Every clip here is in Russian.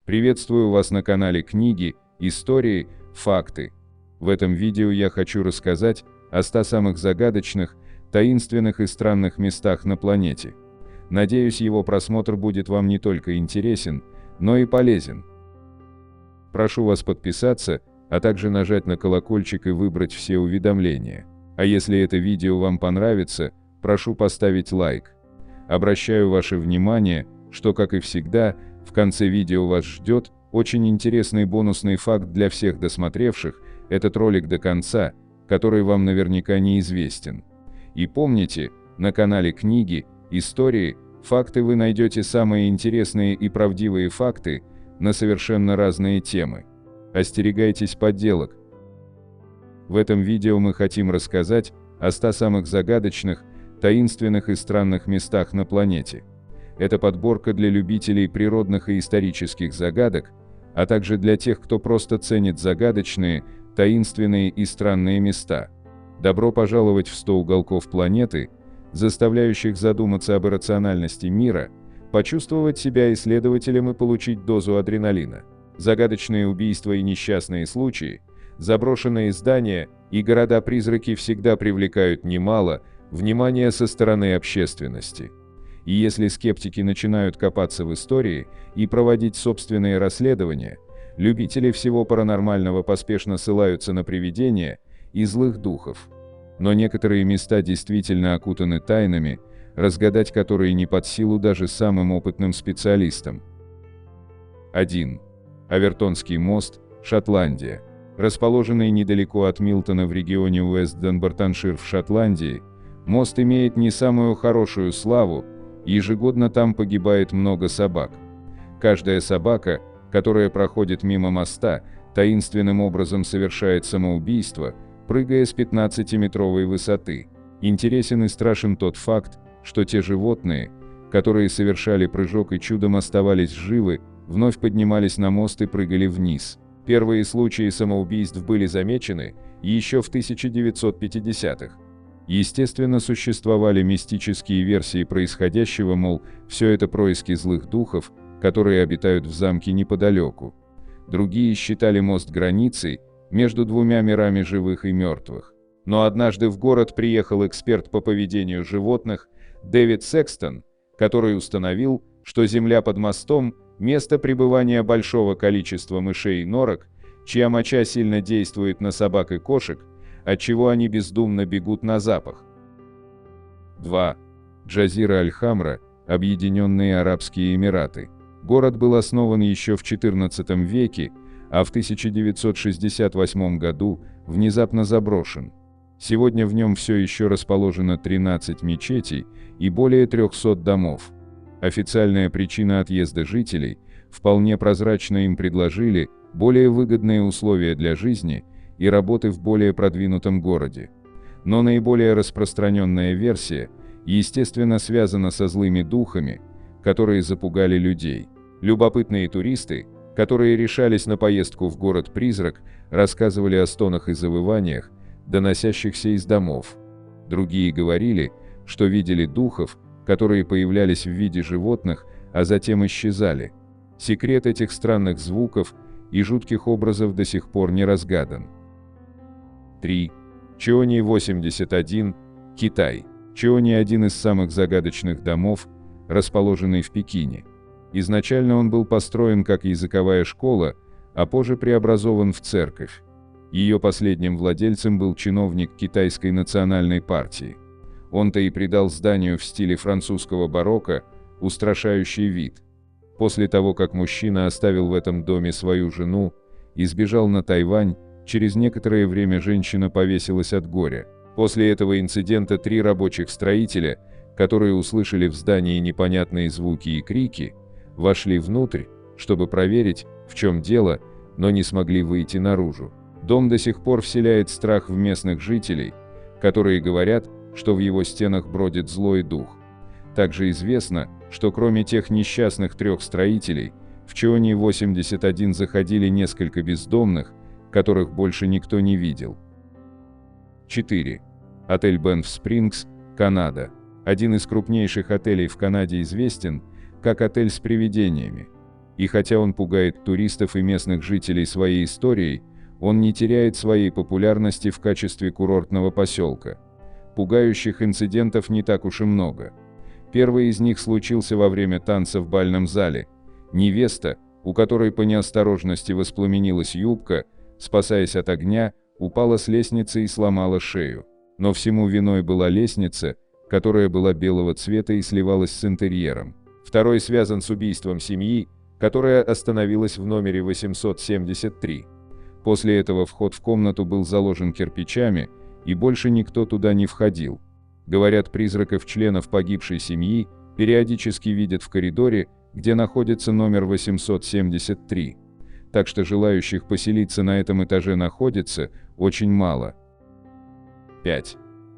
Приветствую вас на канале Книги, Истории, Факты. В этом видео я хочу рассказать о 100 самых загадочных, таинственных и странных местах на планете. Надеюсь, его просмотр будет вам не только интересен, но и полезен. Прошу вас подписаться, а также нажать на колокольчик и выбрать все уведомления. А если это видео вам понравится, прошу поставить лайк. Обращаю ваше внимание, что, как и всегда, в конце видео вас ждет очень интересный бонусный факт для всех досмотревших этот ролик до конца, который вам наверняка неизвестен. И помните, на канале Книги, Истории, Факты вы найдете самые интересные и правдивые факты на совершенно разные темы. Остерегайтесь подделок. В этом видео мы хотим рассказать о 100 самых загадочных, таинственных и странных местах на планете. Это подборка для любителей природных и исторических загадок, а также для тех, кто просто ценит загадочные, таинственные и странные места. Добро пожаловать в 100 уголков планеты, заставляющих задуматься об иррациональности мира, почувствовать себя исследователем и получить дозу адреналина. Загадочные убийства и несчастные случаи, заброшенные здания и города-призраки всегда привлекают немало внимания со стороны общественности. И если скептики начинают копаться в истории и проводить собственные расследования, любители всего паранормального поспешно ссылаются на привидения и злых духов. Но некоторые места действительно окутаны тайнами, разгадать которые не под силу даже самым опытным специалистам. 1. Авертонский мост, Шотландия. Расположенный недалеко от Милтона в регионе Уэст-Данбортоншир в Шотландии, мост имеет не самую хорошую славу, ежегодно там погибает много собак. Каждая собака, которая проходит мимо моста, таинственным образом совершает самоубийство, прыгая с 15-метровой высоты. Интересен и страшен тот факт, что те животные, которые совершали прыжок и чудом оставались живы, вновь поднимались на мост и прыгали вниз. Первые случаи самоубийств были замечены еще в 1950-х. Естественно, существовали мистические версии происходящего, мол, все это происки злых духов, которые обитают в замке неподалеку. Другие считали мост границей между двумя мирами живых и мертвых. Но однажды в город приехал эксперт по поведению животных Дэвид Секстон, который установил, что земля под мостом – место пребывания большого количества мышей и норок, чья моча сильно действует на собак и кошек, отчего они бездумно бегут на запах. 2. Джазира Аль-Хамра, Объединенные Арабские Эмираты. Город был основан еще в XIV веке, а в 1968 году внезапно заброшен. Сегодня в нем все еще расположено 13 мечетей и более 300 домов. Официальная причина отъезда жителей – вполне прозрачно им предложили более выгодные условия для жизни и работы в более продвинутом городе. Но наиболее распространенная версия, естественно, связана со злыми духами, которые запугали людей. Любопытные туристы, которые решались на поездку в город-призрак, рассказывали о стонах и завываниях, доносящихся из домов. Другие говорили, что видели духов, которые появлялись в виде животных, а затем исчезали. Секрет этих странных звуков и жутких образов до сих пор не разгадан. 3. Чиони-81, Китай. Чиони – один из самых загадочных домов, расположенный в Пекине. Изначально он был построен как языковая школа, а позже преобразован в церковь. Ее последним владельцем был чиновник Китайской национальной партии. Он-то и придал зданию в стиле французского барокко устрашающий вид. После того, как мужчина оставил в этом доме свою жену и сбежал на Тайвань, через некоторое время женщина повесилась от горя. После этого инцидента 3 рабочих строителя, которые услышали в здании непонятные звуки и крики, вошли внутрь, чтобы проверить, в чем дело, но не смогли выйти наружу. Дом до сих пор вселяет страх в местных жителей, которые говорят, что в его стенах бродит злой дух. Также известно, что кроме тех несчастных 3 строителей, в Чиони-81 заходили несколько бездомных, которых больше никто не видел. 4. Отель Бэнф Спрингс, Канада. Один из крупнейших отелей в Канаде известен как отель с привидениями. И хотя он пугает туристов и местных жителей своей историей, он не теряет своей популярности в качестве курортного поселка. Пугающих инцидентов не так уж и много. Первый из них случился во время танца в бальном зале. Невеста, у которой по неосторожности воспламенилась юбка, спасаясь от огня, упала с лестницы и сломала шею. Но всему виной была лестница, которая была белого цвета и сливалась с интерьером. Второй связан с убийством семьи, которая остановилась в номере 873. После этого вход в комнату был заложен кирпичами, и больше никто туда не входил. Говорят, призраков членов погибшей семьи периодически видят в коридоре, где находится номер 873. Так что желающих поселиться на этом этаже находится очень мало. 5.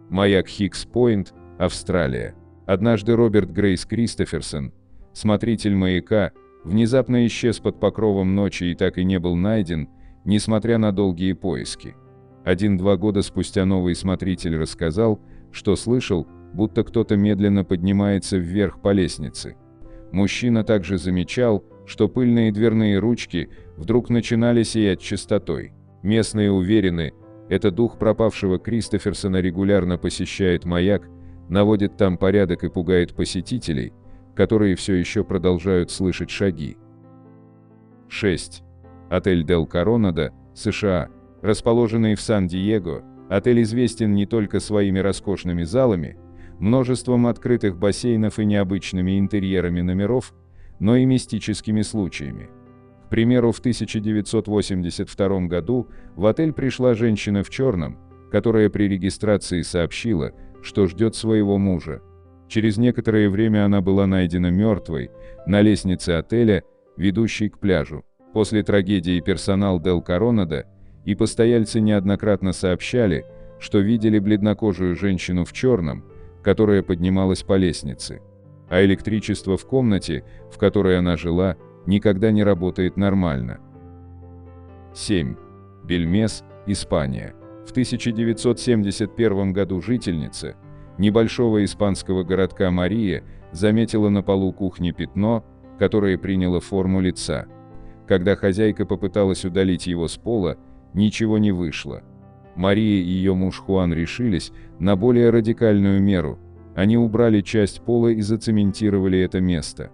Маяк Хикс-Пойнт, Австралия. Однажды Роберт Грейс Кристоферсон, смотритель маяка, внезапно исчез под покровом ночи и так и не был найден, несмотря на долгие поиски. 1-2 года спустя новый смотритель рассказал, что слышал, будто кто-то медленно поднимается вверх по лестнице. Мужчина также замечал, что пыльные дверные ручки вдруг начинали сиять чистотой. Местные уверены, это дух пропавшего Кристоферсона регулярно посещает маяк, наводит там порядок и пугает посетителей, которые все еще продолжают слышать шаги. 6. Отель Дель Коронадо, США. Расположенный в Сан-Диего, отель известен не только своими роскошными залами, множеством открытых бассейнов и необычными интерьерами номеров, но и мистическими случаями. К примеру, в 1982 году в отель пришла женщина в черном, которая при регистрации сообщила, что ждет своего мужа. Через некоторое время она была найдена мертвой на лестнице отеля, ведущей к пляжу. После трагедии персонал Дель Коронадо и постояльцы неоднократно сообщали, что видели бледнокожую женщину в черном, которая поднималась по лестнице. А электричество в комнате, в которой она жила, никогда не работает нормально. 7. Бельмес, Испания. В 1971 году жительница небольшого испанского городка Мария заметила на полу кухни пятно, которое приняло форму лица. Когда хозяйка попыталась удалить его с пола, ничего не вышло. Мария и ее муж Хуан решились на более радикальную меру. Они убрали часть пола и зацементировали это место.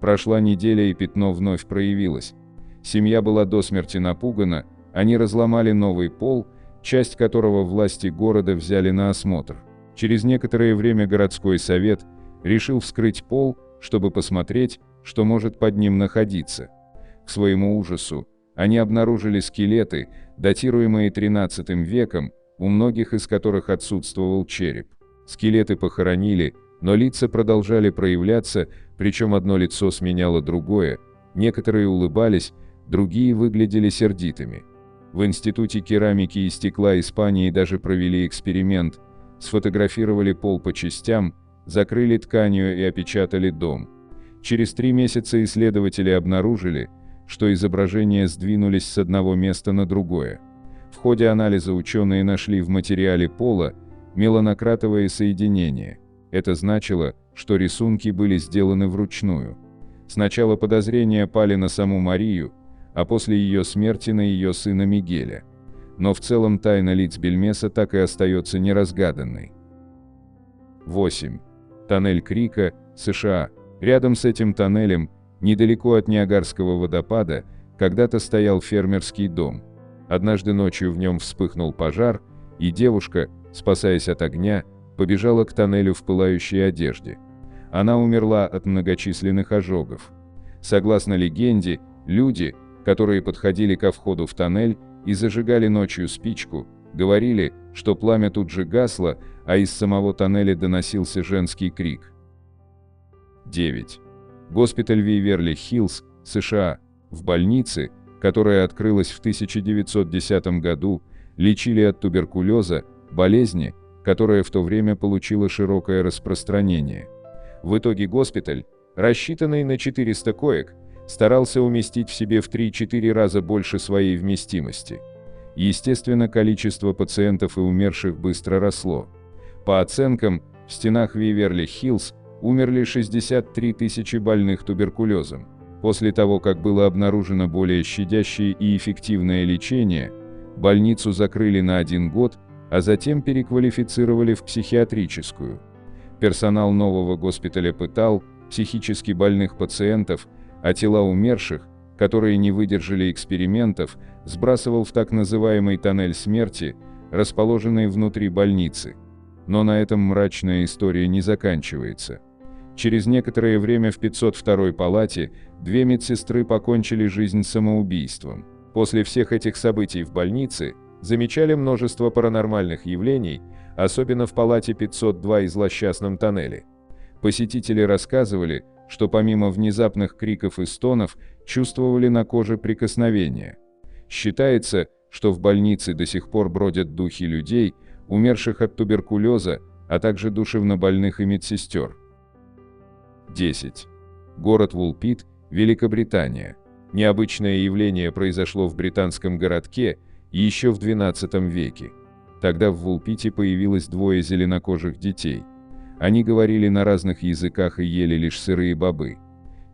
Прошла неделя, и пятно вновь проявилось. Семья была до смерти напугана, они разломали новый пол, часть которого власти города взяли на осмотр. Через некоторое время городской совет решил вскрыть пол, чтобы посмотреть, что может под ним находиться. К своему ужасу, они обнаружили скелеты, датируемые XIII веком, у многих из которых отсутствовал череп. Скелеты похоронили, но лица продолжали проявляться, причем одно лицо сменяло другое, некоторые улыбались, другие выглядели сердитыми. В Институте керамики и стекла Испании даже провели эксперимент, сфотографировали пол по частям, закрыли тканью и опечатали дом. Через 3 месяца исследователи обнаружили, что изображения сдвинулись с одного места на другое. В ходе анализа ученые нашли в материале пола меланократовые соединения. Это значило, что рисунки были сделаны вручную. Сначала подозрения пали на саму Марию, а после ее смерти на ее сына Мигеля. Но в целом тайна лиц Бельмеса так и остается неразгаданной. 8. Тоннель Крика, США. Рядом с этим тоннелем, недалеко от Ниагарского водопада, когда-то стоял фермерский дом. Однажды ночью в нем вспыхнул пожар, и девушка, спасаясь от огня, побежала к тоннелю в пылающей одежде. Она умерла от многочисленных ожогов. Согласно легенде, люди, которые подходили ко входу в тоннель и зажигали ночью спичку, говорили, что пламя тут же гасло, а из самого тоннеля доносился женский крик. 9. Госпиталь Вейверли-Хиллз, США. В больнице, которая открылась в 1910 году, лечили от туберкулеза, болезни, которая в то время получила широкое распространение. В итоге госпиталь, рассчитанный на 400 коек, старался уместить в себе в 3-4 раза больше своей вместимости. Естественно, количество пациентов и умерших быстро росло. По оценкам, в стенах Вейверли-Хиллз умерли 63 тысячи больных туберкулезом. После того, как было обнаружено более щадящее и эффективное лечение, больницу закрыли на 1 год, а затем переквалифицировали в психиатрическую. Персонал нового госпиталя пытал психически больных пациентов, а тела умерших, которые не выдержали экспериментов, сбрасывал в так называемый тоннель смерти, расположенный внутри больницы. Но на этом мрачная история не заканчивается. Через некоторое время в 502-й палате 2 медсестры покончили жизнь самоубийством. После всех этих событий в больнице замечали множество паранормальных явлений, особенно в палате 502 и злосчастном тоннеле. Посетители рассказывали, что помимо внезапных криков и стонов, чувствовали на коже прикосновения. Считается, что в больнице до сих пор бродят духи людей, умерших от туберкулеза, а также душевнобольных и медсестер. 10. Город Вулпит, Великобритания. Необычное явление произошло в британском городке еще в XII веке. Тогда в Вулпите появилось 2 зеленокожих детей. Они говорили на разных языках и ели лишь сырые бобы.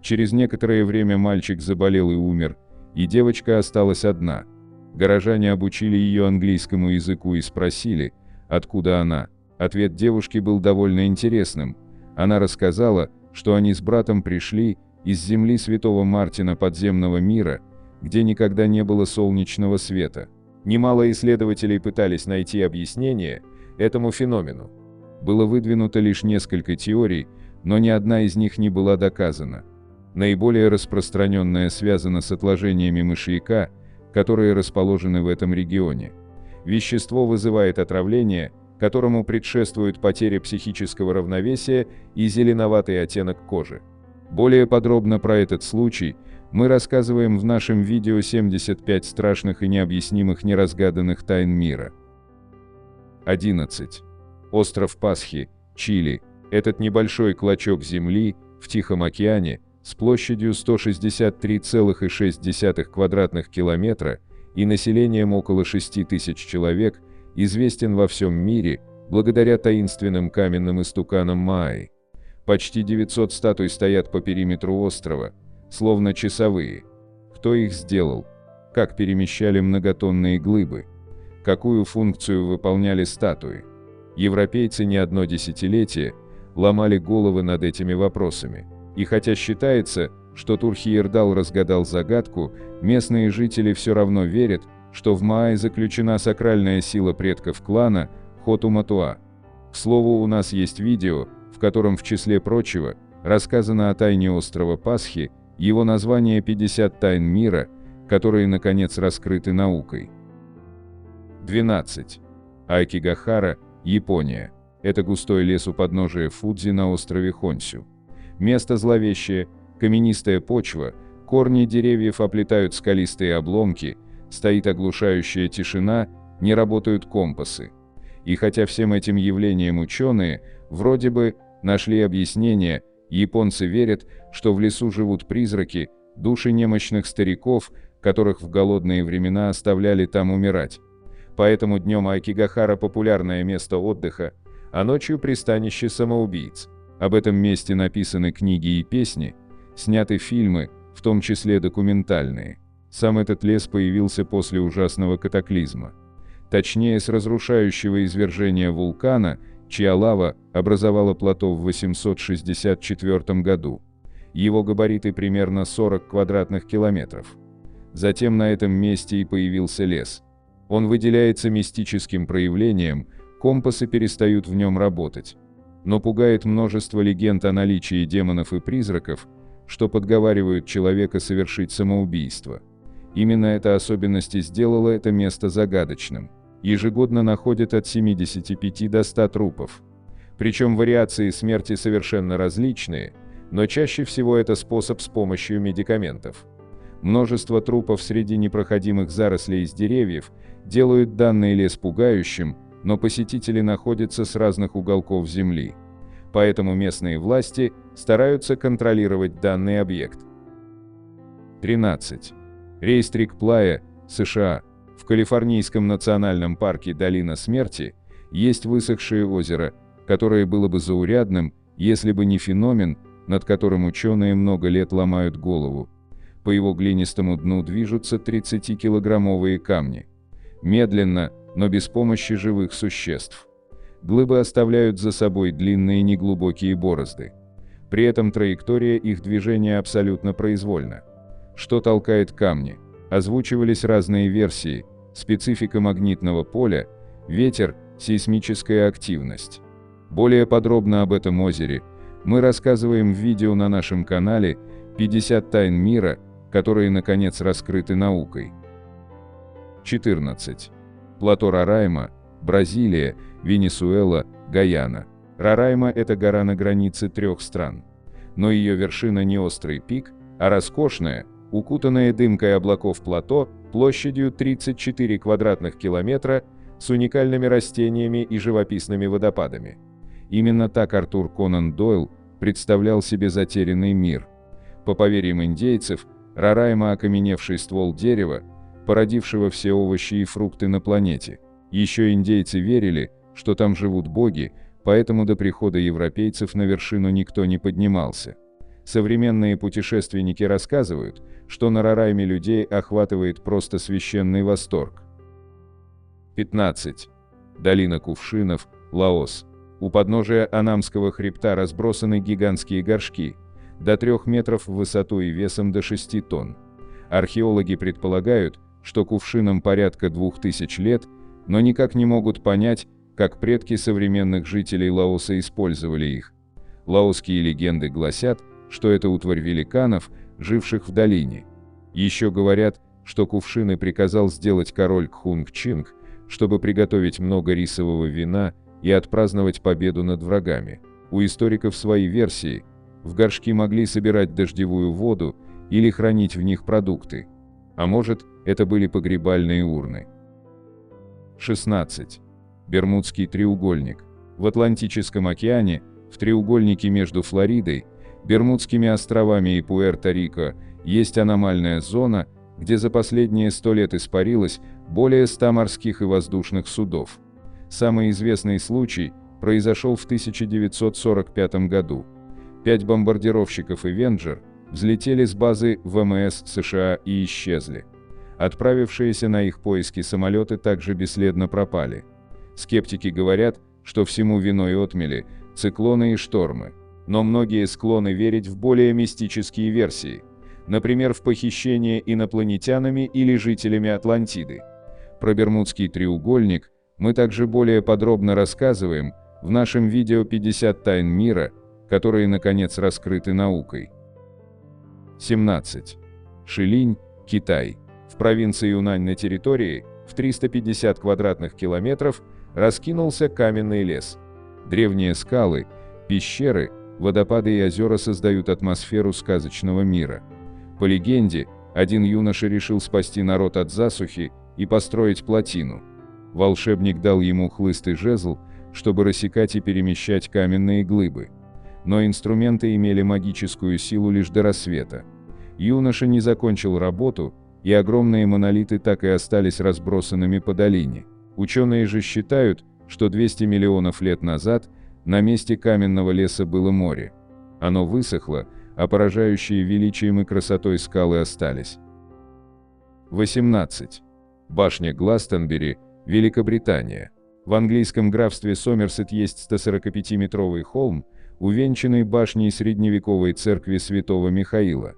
Через некоторое время мальчик заболел и умер, и девочка осталась одна. Горожане обучили ее английскому языку и спросили, откуда она. Ответ девушки был довольно интересным. Она рассказала, что они с братом пришли из земли Святого Мартина подземного мира, где никогда не было солнечного света. Немало исследователей пытались найти объяснение этому феномену. Было выдвинуто лишь несколько теорий, но ни одна из них не была доказана. Наиболее распространенная связана с отложениями мышьяка, которые расположены в этом регионе. Вещество вызывает отравление, которому предшествует потеря психического равновесия и зеленоватый оттенок кожи. Более подробно про этот случай мы рассказываем в нашем видео «75 страшных и необъяснимых неразгаданных тайн мира». 11. Остров Пасхи, Чили. Этот небольшой клочок земли в Тихом океане с площадью 163,6 квадратных километра и населением около 6 тысяч человек, известен во всем мире благодаря таинственным каменным истуканам Майи. Почти 900 статуй стоят по периметру острова, словно часовые. Кто их сделал? Как перемещали многотонные глыбы? Какую функцию выполняли статуи? Европейцы не одно десятилетие ломали головы над этими вопросами. И хотя считается, что Турхиердал разгадал загадку, местные жители все равно верят, что в Маай заключена сакральная сила предков клана Хоту-Матуа. К слову, у нас есть видео, в котором, в числе прочего, рассказано о тайне острова Пасхи, его название «50 тайн мира», которые, наконец, раскрыты наукой. 12. Акигахара, Япония. Это густой лес у подножия Фудзи на острове Хонсю. Место зловещее, каменистая почва, корни деревьев оплетают скалистые обломки, стоит оглушающая тишина, не работают компасы. И хотя всем этим явлениям ученые, вроде бы, нашли объяснение, японцы верят, что в лесу живут призраки, души немощных стариков, которых в голодные времена оставляли там умирать. Поэтому днем Акигахара популярное место отдыха, а ночью пристанище самоубийц. Об этом месте написаны книги и песни, сняты фильмы, в том числе документальные. Сам этот лес появился после ужасного катаклизма. Точнее, с разрушающего извержения вулкана, чья лава образовала плато в 864 году. Его габариты примерно 40 квадратных километров. Затем на этом месте и появился лес. Он выделяется мистическим проявлением, компасы перестают в нем работать. Но пугает множество легенд о наличии демонов и призраков, что подговаривают человека совершить самоубийство. Именно эта особенность и сделала это место загадочным. Ежегодно находят от 75 до 100 трупов. Причем вариации смерти совершенно различные, но чаще всего это способ с помощью медикаментов. Множество трупов среди непроходимых зарослей из деревьев делают данный лес пугающим, но посетители находятся с разных уголков земли. Поэтому местные власти стараются контролировать данный объект. 13. Рейстрик-Плая, США. В Калифорнийском национальном парке Долина Смерти есть высохшее озеро, которое было бы заурядным, если бы не феномен, над которым ученые много лет ломают голову. По его глинистому дну движутся 30-килограммовые камни. Медленно, но без помощи живых существ. Глыбы оставляют за собой длинные неглубокие борозды. При этом траектория их движения абсолютно произвольна. Что толкает камни? Озвучивались разные версии: специфика магнитного поля, ветер, сейсмическая активность. Более подробно об этом озере мы рассказываем в видео на нашем канале «50 тайн мира», которые наконец раскрыты наукой. 14. Плато Рорайма, Бразилия, Венесуэла, Гайана. Рорайма – это гора на границе 3 стран. Но ее вершина не острый пик, а роскошная, укутанная дымкой облаков плато площадью 34 квадратных километра с уникальными растениями и живописными водопадами. Именно так Артур Конан Дойл представлял себе затерянный мир. По поверьям индейцев, Рорайма – окаменевший ствол дерева, породившего все овощи и фрукты на планете. Еще индейцы верили, что там живут боги, поэтому до прихода европейцев на вершину никто не поднимался. Современные путешественники рассказывают, что на Рорайме людей охватывает просто священный восторг. 15. Долина кувшинов, Лаос. У подножия Анамского хребта разбросаны гигантские горшки, до 3 метров в высоту и весом до 6 тонн. Археологи предполагают, что кувшинам порядка 2000 лет, но никак не могут понять, как предки современных жителей Лаоса использовали их. Лаосские легенды гласят, что это утварь великанов, живших в долине. Еще говорят, что кувшины приказал сделать король Кхунг-Чинг, чтобы приготовить много рисового вина и отпраздновать победу над врагами. У историков свои версии. В горшки могли собирать дождевую воду или хранить в них продукты. А может, это были погребальные урны. 16. Бермудский треугольник. В Атлантическом океане, в треугольнике между Флоридой, Бермудскими островами и Пуэрто-Рико, есть аномальная зона, где за последние 100 лет испарилось более 100 морских и воздушных судов. Самый известный случай произошел в 1945 году. 5 бомбардировщиков «Эвенджер» взлетели с базы ВМС США и исчезли. Отправившиеся на их поиски самолеты также бесследно пропали. Скептики говорят, что всему виной отмели, циклоны и штормы. Но многие склонны верить в более мистические версии, например, в похищение инопланетянами или жителями Атлантиды. Про Бермудский треугольник мы также более подробно рассказываем в нашем видео «50 тайн мира», которые наконец раскрыты наукой. 17. Шилинь, Китай. В провинции Юнань на территории в 350 квадратных километров раскинулся каменный лес. Древние скалы, пещеры, водопады и озера создают атмосферу сказочного мира. По легенде, один юноша решил спасти народ от засухи и построить плотину. Волшебник дал ему хлыст и жезл, чтобы рассекать и перемещать каменные глыбы. Но инструменты имели магическую силу лишь до рассвета. Юноша не закончил работу, и огромные монолиты так и остались разбросанными по долине. Ученые же считают, что 200 миллионов лет назад на месте каменного леса было море. Оно высохло, а поражающие величием и красотой скалы остались. 18. Башня Гластонбери, Великобритания. В английском графстве Сомерсет есть 145-метровый холм, увенчанный башней средневековой церкви святого Михаила.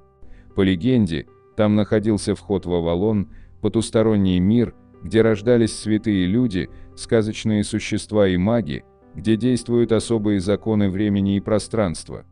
По легенде, там находился вход в Авалон, потусторонний мир, где рождались святые люди, сказочные существа и маги, где действуют особые законы времени и пространства.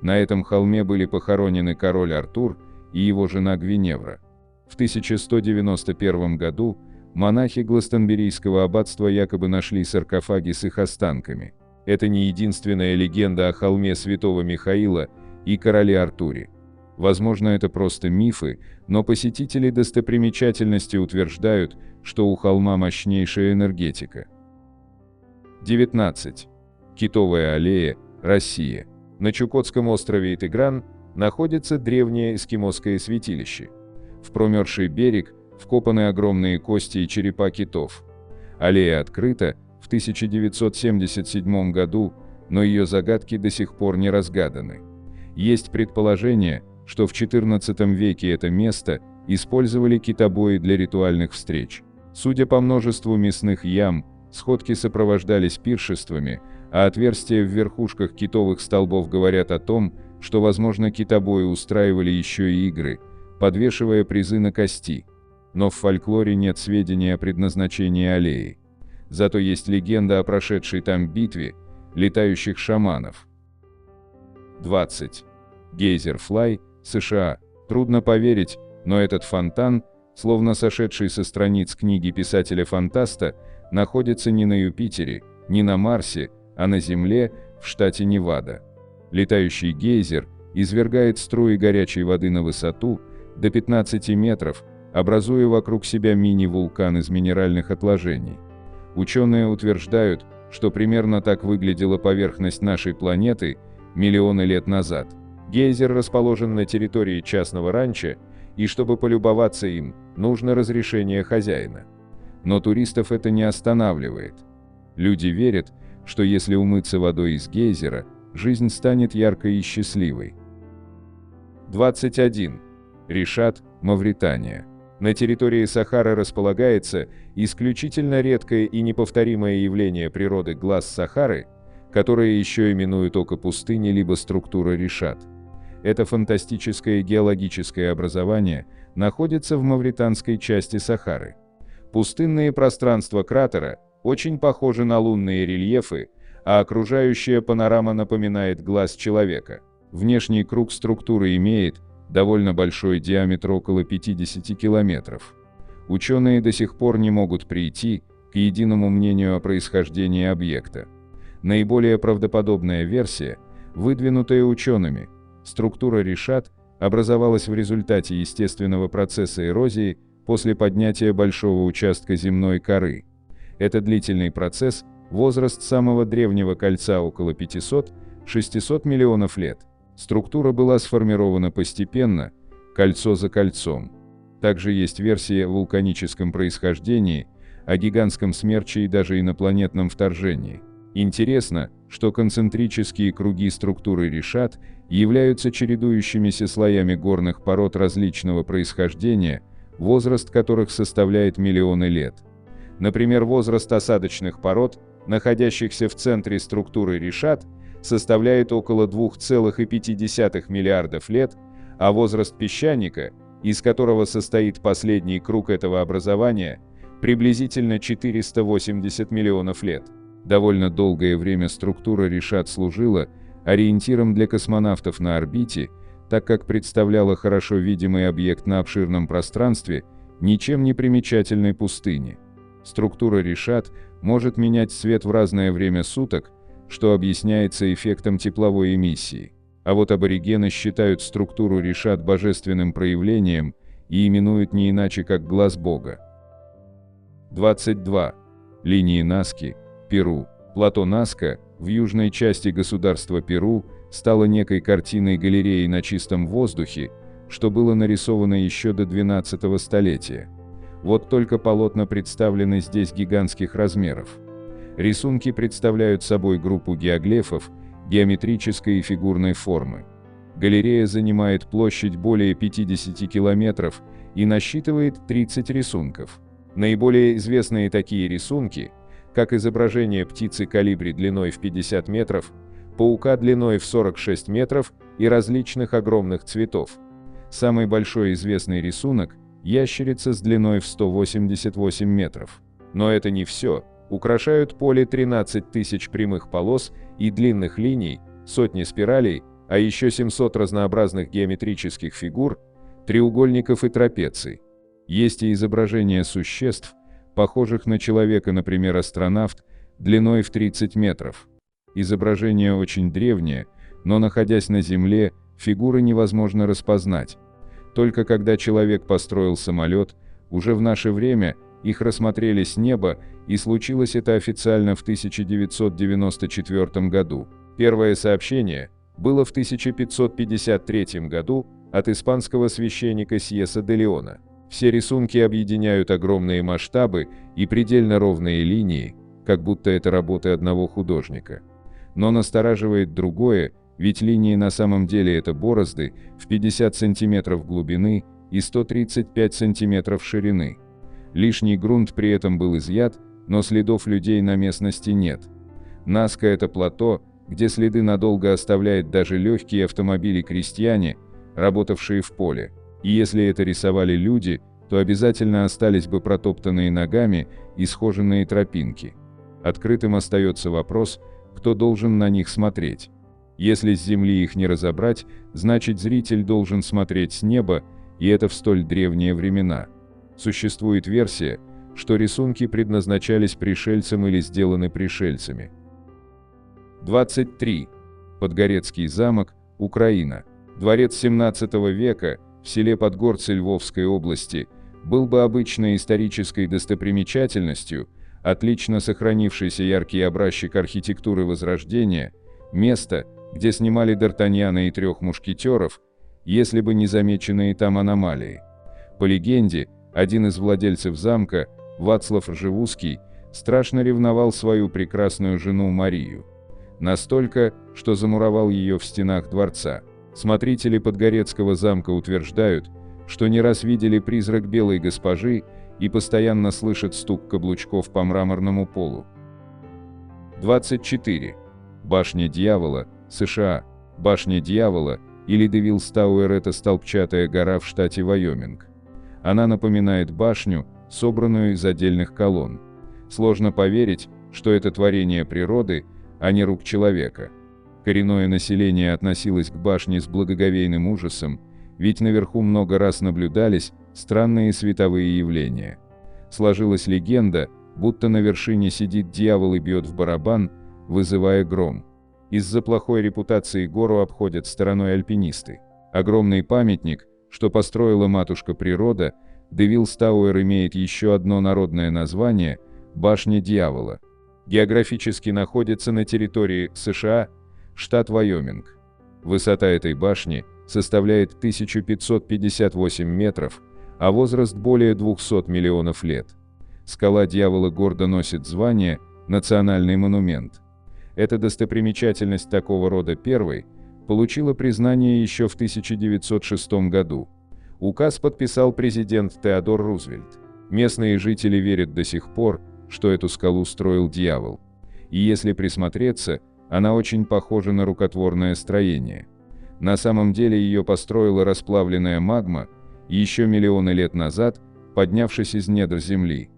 На этом холме были похоронены король Артур и его жена Гвиневра. В 1191 году монахи Гластонберийского аббатства якобы нашли саркофаги с их останками. Это не единственная легенда о холме святого Михаила и короле Артуре. Возможно, это просто мифы, но посетители достопримечательности утверждают, что у холма мощнейшая энергетика. 19. Китовая аллея, Россия. На Чукотском острове Итыгран находится древнее эскимосское святилище. В промерзший берег вкопаны огромные кости и черепа китов. Аллея открыта в 1977 году, но ее загадки до сих пор не разгаданы. Есть предположение, что в XIV веке это место использовали китобои для ритуальных встреч. Судя по множеству мясных ям, сходки сопровождались пиршествами, а отверстия в верхушках китовых столбов говорят о том, что, возможно, китобои устраивали еще и игры, подвешивая призы на кости. Но в фольклоре нет сведений о предназначении аллеи. Зато есть легенда о прошедшей там битве летающих шаманов. 20. Гейзерфлай, США. Трудно поверить, но этот фонтан, словно сошедший со страниц книги писателя-фантаста, находится не на Юпитере, не на Марсе, а на Земле, в штате Невада. Летающий гейзер извергает струи горячей воды на высоту до 15 метров, образуя вокруг себя мини-вулкан из минеральных отложений. Ученые утверждают, что примерно так выглядела поверхность нашей планеты миллионы лет назад. Гейзер расположен на территории частного ранчо, и чтобы полюбоваться им, нужно разрешение хозяина. Но туристов это не останавливает. Люди верят, что если умыться водой из гейзера, жизнь станет яркой и счастливой. 21. Ришат, Мавритания. На территории Сахары располагается исключительно редкое и неповторимое явление природы глаз Сахары, которое еще именуют око пустыни либо структура Ришат. Это фантастическое геологическое образование находится в мавританской части Сахары. Пустынные пространства кратера очень похожи на лунные рельефы, а окружающая панорама напоминает глаз человека. Внешний круг структуры имеет довольно большой диаметр, около 50 километров. Ученые до сих пор не могут прийти к единому мнению о происхождении объекта. Наиболее правдоподобная версия, выдвинутая учеными, структура Ришат образовалась в результате естественного процесса эрозии после поднятия большого участка земной коры. Это длительный процесс, возраст самого древнего кольца около 500-600 миллионов лет. Структура была сформирована постепенно, кольцо за кольцом. Также есть версия о вулканическом происхождении, о гигантском смерче и даже инопланетном вторжении. Интересно, что концентрические круги структуры Ришат являются чередующимися слоями горных пород различного происхождения, возраст которых составляет миллионы лет. Например, возраст осадочных пород, находящихся в центре структуры Ришат, составляет около 2,5 миллиардов лет, а возраст песчаника, из которого состоит последний круг этого образования, приблизительно 480 миллионов лет. Довольно долгое время структура Ришат служила ориентиром для космонавтов на орбите, так как представляла хорошо видимый объект на обширном пространстве ничем не примечательной пустыни. Структура Ришат может менять цвет в разное время суток, что объясняется эффектом тепловой эмиссии. А вот аборигены считают структуру Ришат божественным проявлением и именуют не иначе как глаз Бога. 22. Линии Наски, Перу. Плато Наска в южной части государства Перу стало некой картиной галереи на чистом воздухе, что было нарисовано еще до 12 столетия. Вот только полотна представлены здесь гигантских размеров. Рисунки представляют собой группу геоглифов геометрической и фигурной формы. Галерея занимает площадь более 50 километров и насчитывает 30 рисунков. Наиболее известные такие рисунки, как изображение птицы колибри длиной в 50 метров, паука длиной в 46 метров и различных огромных цветов. Самый большой известный рисунок – ящерица с длиной в 188 метров. Но это не все. Украшают поле 13 тысяч прямых полос и длинных линий, сотни спиралей, а еще 700 разнообразных геометрических фигур, треугольников и трапеций. Есть и изображения существ, похожих на человека, например, астронавт, длиной в 30 метров. Изображение очень древнее, но, находясь на Земле, фигуры невозможно распознать. Только когда человек построил самолет, уже в наше время их рассмотрели с неба, и случилось это официально в 1994 году. Первое сообщение было в 1553 году от испанского священника Сьеса де Леона. Все рисунки объединяют огромные масштабы и предельно ровные линии, как будто это работы одного художника. Но настораживает другое: ведь линии на самом деле это борозды в 50 см глубины и 135 см ширины. Лишний грунт при этом был изъят, но следов людей на местности нет. Наска – это плато, где следы надолго оставляет даже легкие автомобили-крестьяне, работавшие в поле. И если это рисовали люди, то обязательно остались бы протоптанные ногами и схоженные тропинки. Открытым остается вопрос, кто должен на них смотреть. Если с земли их не разобрать, значит зритель должен смотреть с неба, и это в столь древние времена. Существует версия, что рисунки предназначались пришельцам или сделаны пришельцами. 23. Подгорецкий замок, Украина. Дворец 17 века в селе Подгорцы Львовской области был бы обычной исторической достопримечательностью, отлично сохранившийся яркий образчик архитектуры Возрождения, место, где снимали Д'Артаньяна и трех мушкетеров, если бы не замеченные там аномалии. По легенде, один из владельцев замка, Вацлав Ржевузский, страшно ревновал свою прекрасную жену Марию. Настолько, что замуровал ее в стенах дворца. Смотрители Подгорецкого замка утверждают, что не раз видели призрак белой госпожи и постоянно слышат стук каблучков по мраморному полу. 24. Башня Дьявола, США. Башня Дьявола, или Девилс Тауэр – это столбчатая гора в штате Вайоминг. Она напоминает башню, собранную из отдельных колонн. Сложно поверить, что это творение природы, а не рук человека. Коренное население относилось к башне с благоговейным ужасом, ведь наверху много раз наблюдались странные световые явления. Сложилась легенда, будто на вершине сидит дьявол и бьет в барабан, вызывая гром. Из-за плохой репутации гору обходят стороной альпинисты. Огромный памятник, что построила матушка природа, Девилс Тауэр, имеет еще одно народное название – Башня Дьявола. Географически находится на территории США, штат Вайоминг. Высота этой башни составляет 1558 метров, а возраст более 200 миллионов лет. Скала Дьявола гордо носит звание «Национальный монумент». Эта достопримечательность такого рода первой получила признание еще в 1906 году. Указ подписал президент Теодор Рузвельт. Местные жители верят до сих пор, что эту скалу строил дьявол. И если присмотреться, она очень похожа на рукотворное строение. На самом деле ее построила расплавленная магма, еще миллионы лет назад, поднявшись из недр земли.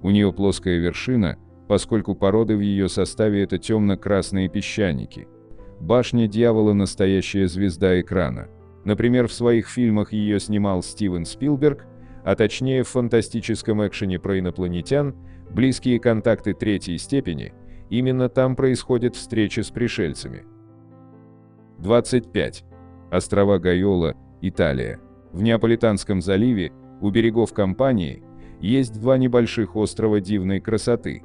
У нее плоская вершина, поскольку породы в ее составе это темно-красные песчаники. Башня Дьявола – настоящая звезда экрана. Например, в своих фильмах ее снимал Стивен Спилберг, а точнее в фантастическом экшене про инопланетян «Близкие контакты третьей степени», именно там происходит встреча с пришельцами. 25. Острова Гайола, Италия. В Неаполитанском заливе, у берегов Кампании, есть два небольших острова дивной красоты.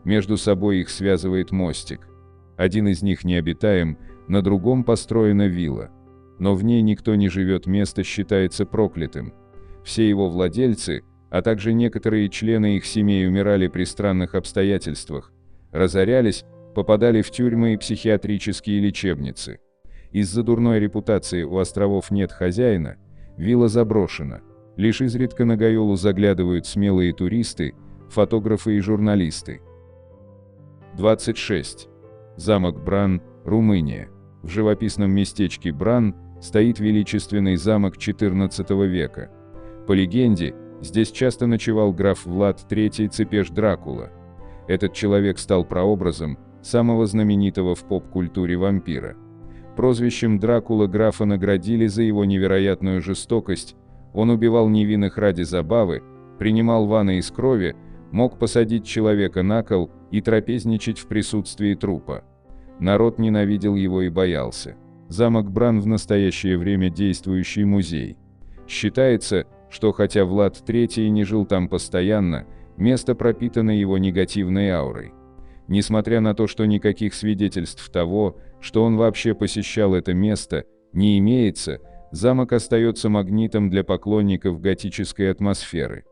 Между собой их связывает мостик. Один из них необитаем, на другом построена вилла. Но в ней никто не живет, место считается проклятым. Все его владельцы, а также некоторые члены их семей умирали при странных обстоятельствах, разорялись, попадали в тюрьмы и психиатрические лечебницы. Из-за дурной репутации у островов нет хозяина, вилла заброшена. Лишь изредка на Гайолу заглядывают смелые туристы, фотографы и журналисты. 26. Замок Бран, Румыния. В живописном местечке Бран стоит величественный замок XIV века. По легенде, здесь часто ночевал граф Влад III Цепеш Дракула. Этот человек стал прообразом самого знаменитого в поп-культуре вампира. Прозвищем Дракула графа наградили за его невероятную жестокость. Он убивал невинных ради забавы, принимал ванны из крови, мог посадить человека на кол и трапезничать в присутствии трупа. Народ ненавидел его и боялся. Замок Бран в настоящее время действующий музей. Считается, что хотя Влад III не жил там постоянно, место пропитано его негативной аурой. Несмотря на то, что никаких свидетельств того, что он вообще посещал это место, не имеется, замок остается магнитом для поклонников готической атмосферы.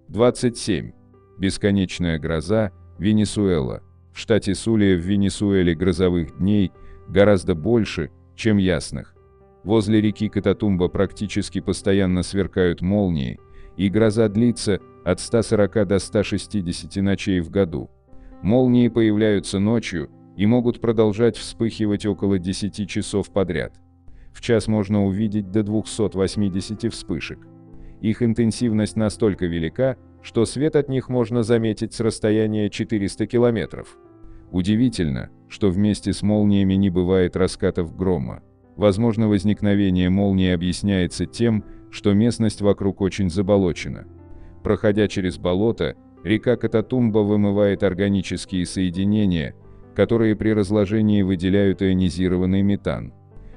27. Бесконечная гроза, Венесуэла. В штате Сулия в Венесуэле грозовых дней гораздо больше, чем ясных. Возле реки Кататумба практически постоянно сверкают молнии, и гроза длится от 140 до 160 ночей в году. Молнии появляются ночью и могут продолжать вспыхивать около 10 часов подряд. В час можно увидеть до 280 вспышек. Их интенсивность настолько велика, что свет от них можно заметить с расстояния 400 километров. Удивительно, что вместе с молниями не бывает раскатов грома. Возможно, возникновение молнии объясняется тем, что местность вокруг очень заболочена. Проходя через болото, река Кататумба вымывает органические соединения, которые при разложении выделяют ионизированный метан.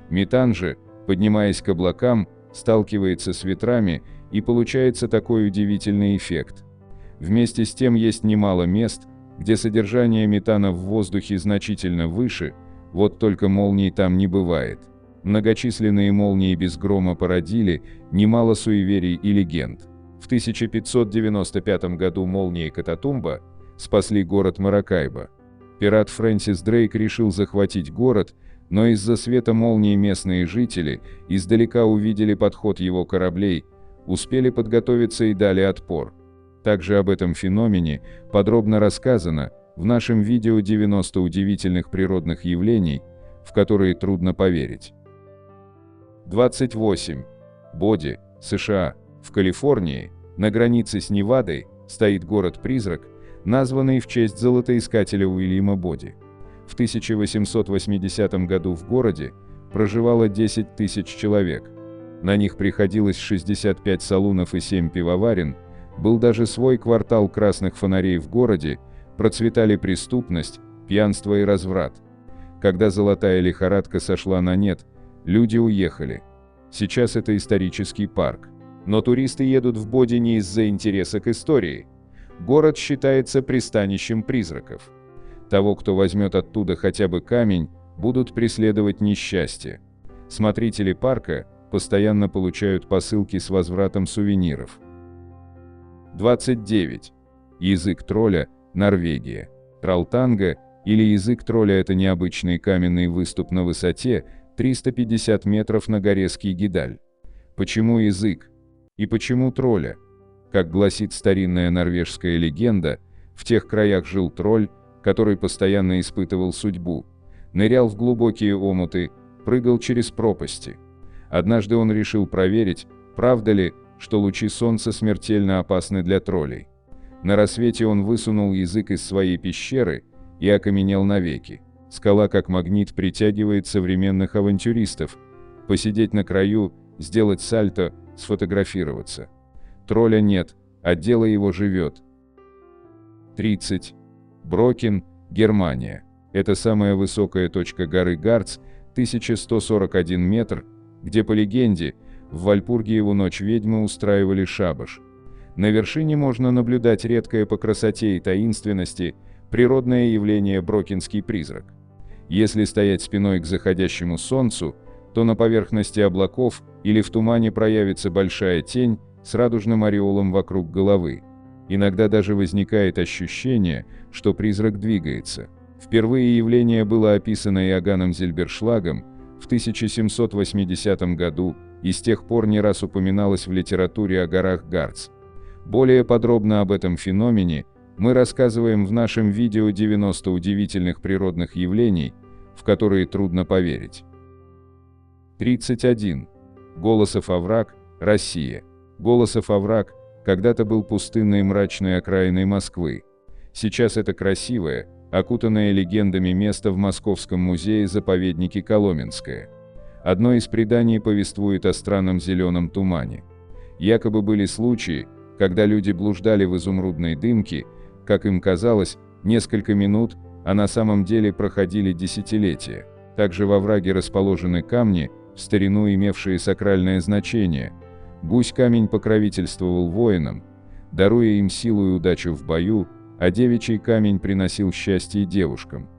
Метан же, поднимаясь к облакам, сталкивается с ветрами, и получается такой удивительный эффект. Вместе с тем есть немало мест, где содержание метана в воздухе значительно выше, вот только молний там не бывает. Многочисленные молнии без грома породили немало суеверий и легенд. В 1595 году молнии Кататумба спасли город Маракайбо. Пират Фрэнсис Дрейк решил захватить город, но из-за света молнии местные жители издалека увидели подход его кораблей, успели подготовиться и дали отпор. Также об этом феномене подробно рассказано в нашем видео 90 удивительных природных явлений, в которые трудно поверить. 28. Боди, США. В Калифорнии, на границе с Невадой, стоит город-призрак, названный в честь золотоискателя Уильяма Боди. В 1880 году в городе проживало 10 тысяч человек. На них приходилось 65 салунов и 7 пивоварен, был даже свой квартал красных фонарей в городе, процветали преступность, пьянство и разврат. Когда золотая лихорадка сошла на нет, люди уехали. Сейчас это исторический парк. Но туристы едут в Боди не из-за интереса к истории. Город считается пристанищем призраков. Того, кто возьмет оттуда хотя бы камень, будут преследовать несчастья. Смотрители парка постоянно получают посылки с возвратом сувениров. 29. Язык тролля, Норвегия. Тралтанга, или язык тролля – это необычный каменный выступ на высоте 350 метров на горе Скигидаль. Почему язык? И почему тролля? Как гласит старинная норвежская легенда, в тех краях жил тролль, который постоянно испытывал судьбу, нырял в глубокие омуты, прыгал через пропасти. Однажды он решил проверить, правда ли, что лучи солнца смертельно опасны для троллей. На рассвете он высунул язык из своей пещеры и окаменел навеки. Скала как магнит притягивает современных авантюристов. Посидеть на краю, сделать сальто, сфотографироваться. Тролля нет, а дело его живет. 30. Брокен, Германия. Это самая высокая точка горы Гарц, 1141 метр, где, по легенде, в Вальпургиеву ночь ведьмы устраивали шабаш. На вершине можно наблюдать редкое по красоте и таинственности природное явление брокенский призрак. Если стоять спиной к заходящему солнцу, то на поверхности облаков или в тумане проявится большая тень с радужным ореолом вокруг головы. Иногда даже возникает ощущение, что призрак двигается. Впервые явление было описано Иоганном Зильбершлагом в 1780 году и с тех пор не раз упоминалось в литературе о горах Гарц. Более подробно об этом феномене мы рассказываем в нашем видео 90 удивительных природных явлений, в которые трудно поверить. 31. Голосов овраг, Россия. Голосов овраг когда-то был пустынной мрачной окраиной Москвы. Сейчас это красивое, окутанное легендами место в Московском музее-заповеднике Коломенское. Одно из преданий повествует о странном зеленом тумане. Якобы были случаи, когда люди блуждали в изумрудной дымке, как им казалось, несколько минут, а на самом деле проходили десятилетия. Также во овраге расположены камни, в старину имевшие сакральное значение. Гусь-камень покровительствовал воинам, даруя им силу и удачу в бою, а девичий камень приносил счастье девушкам.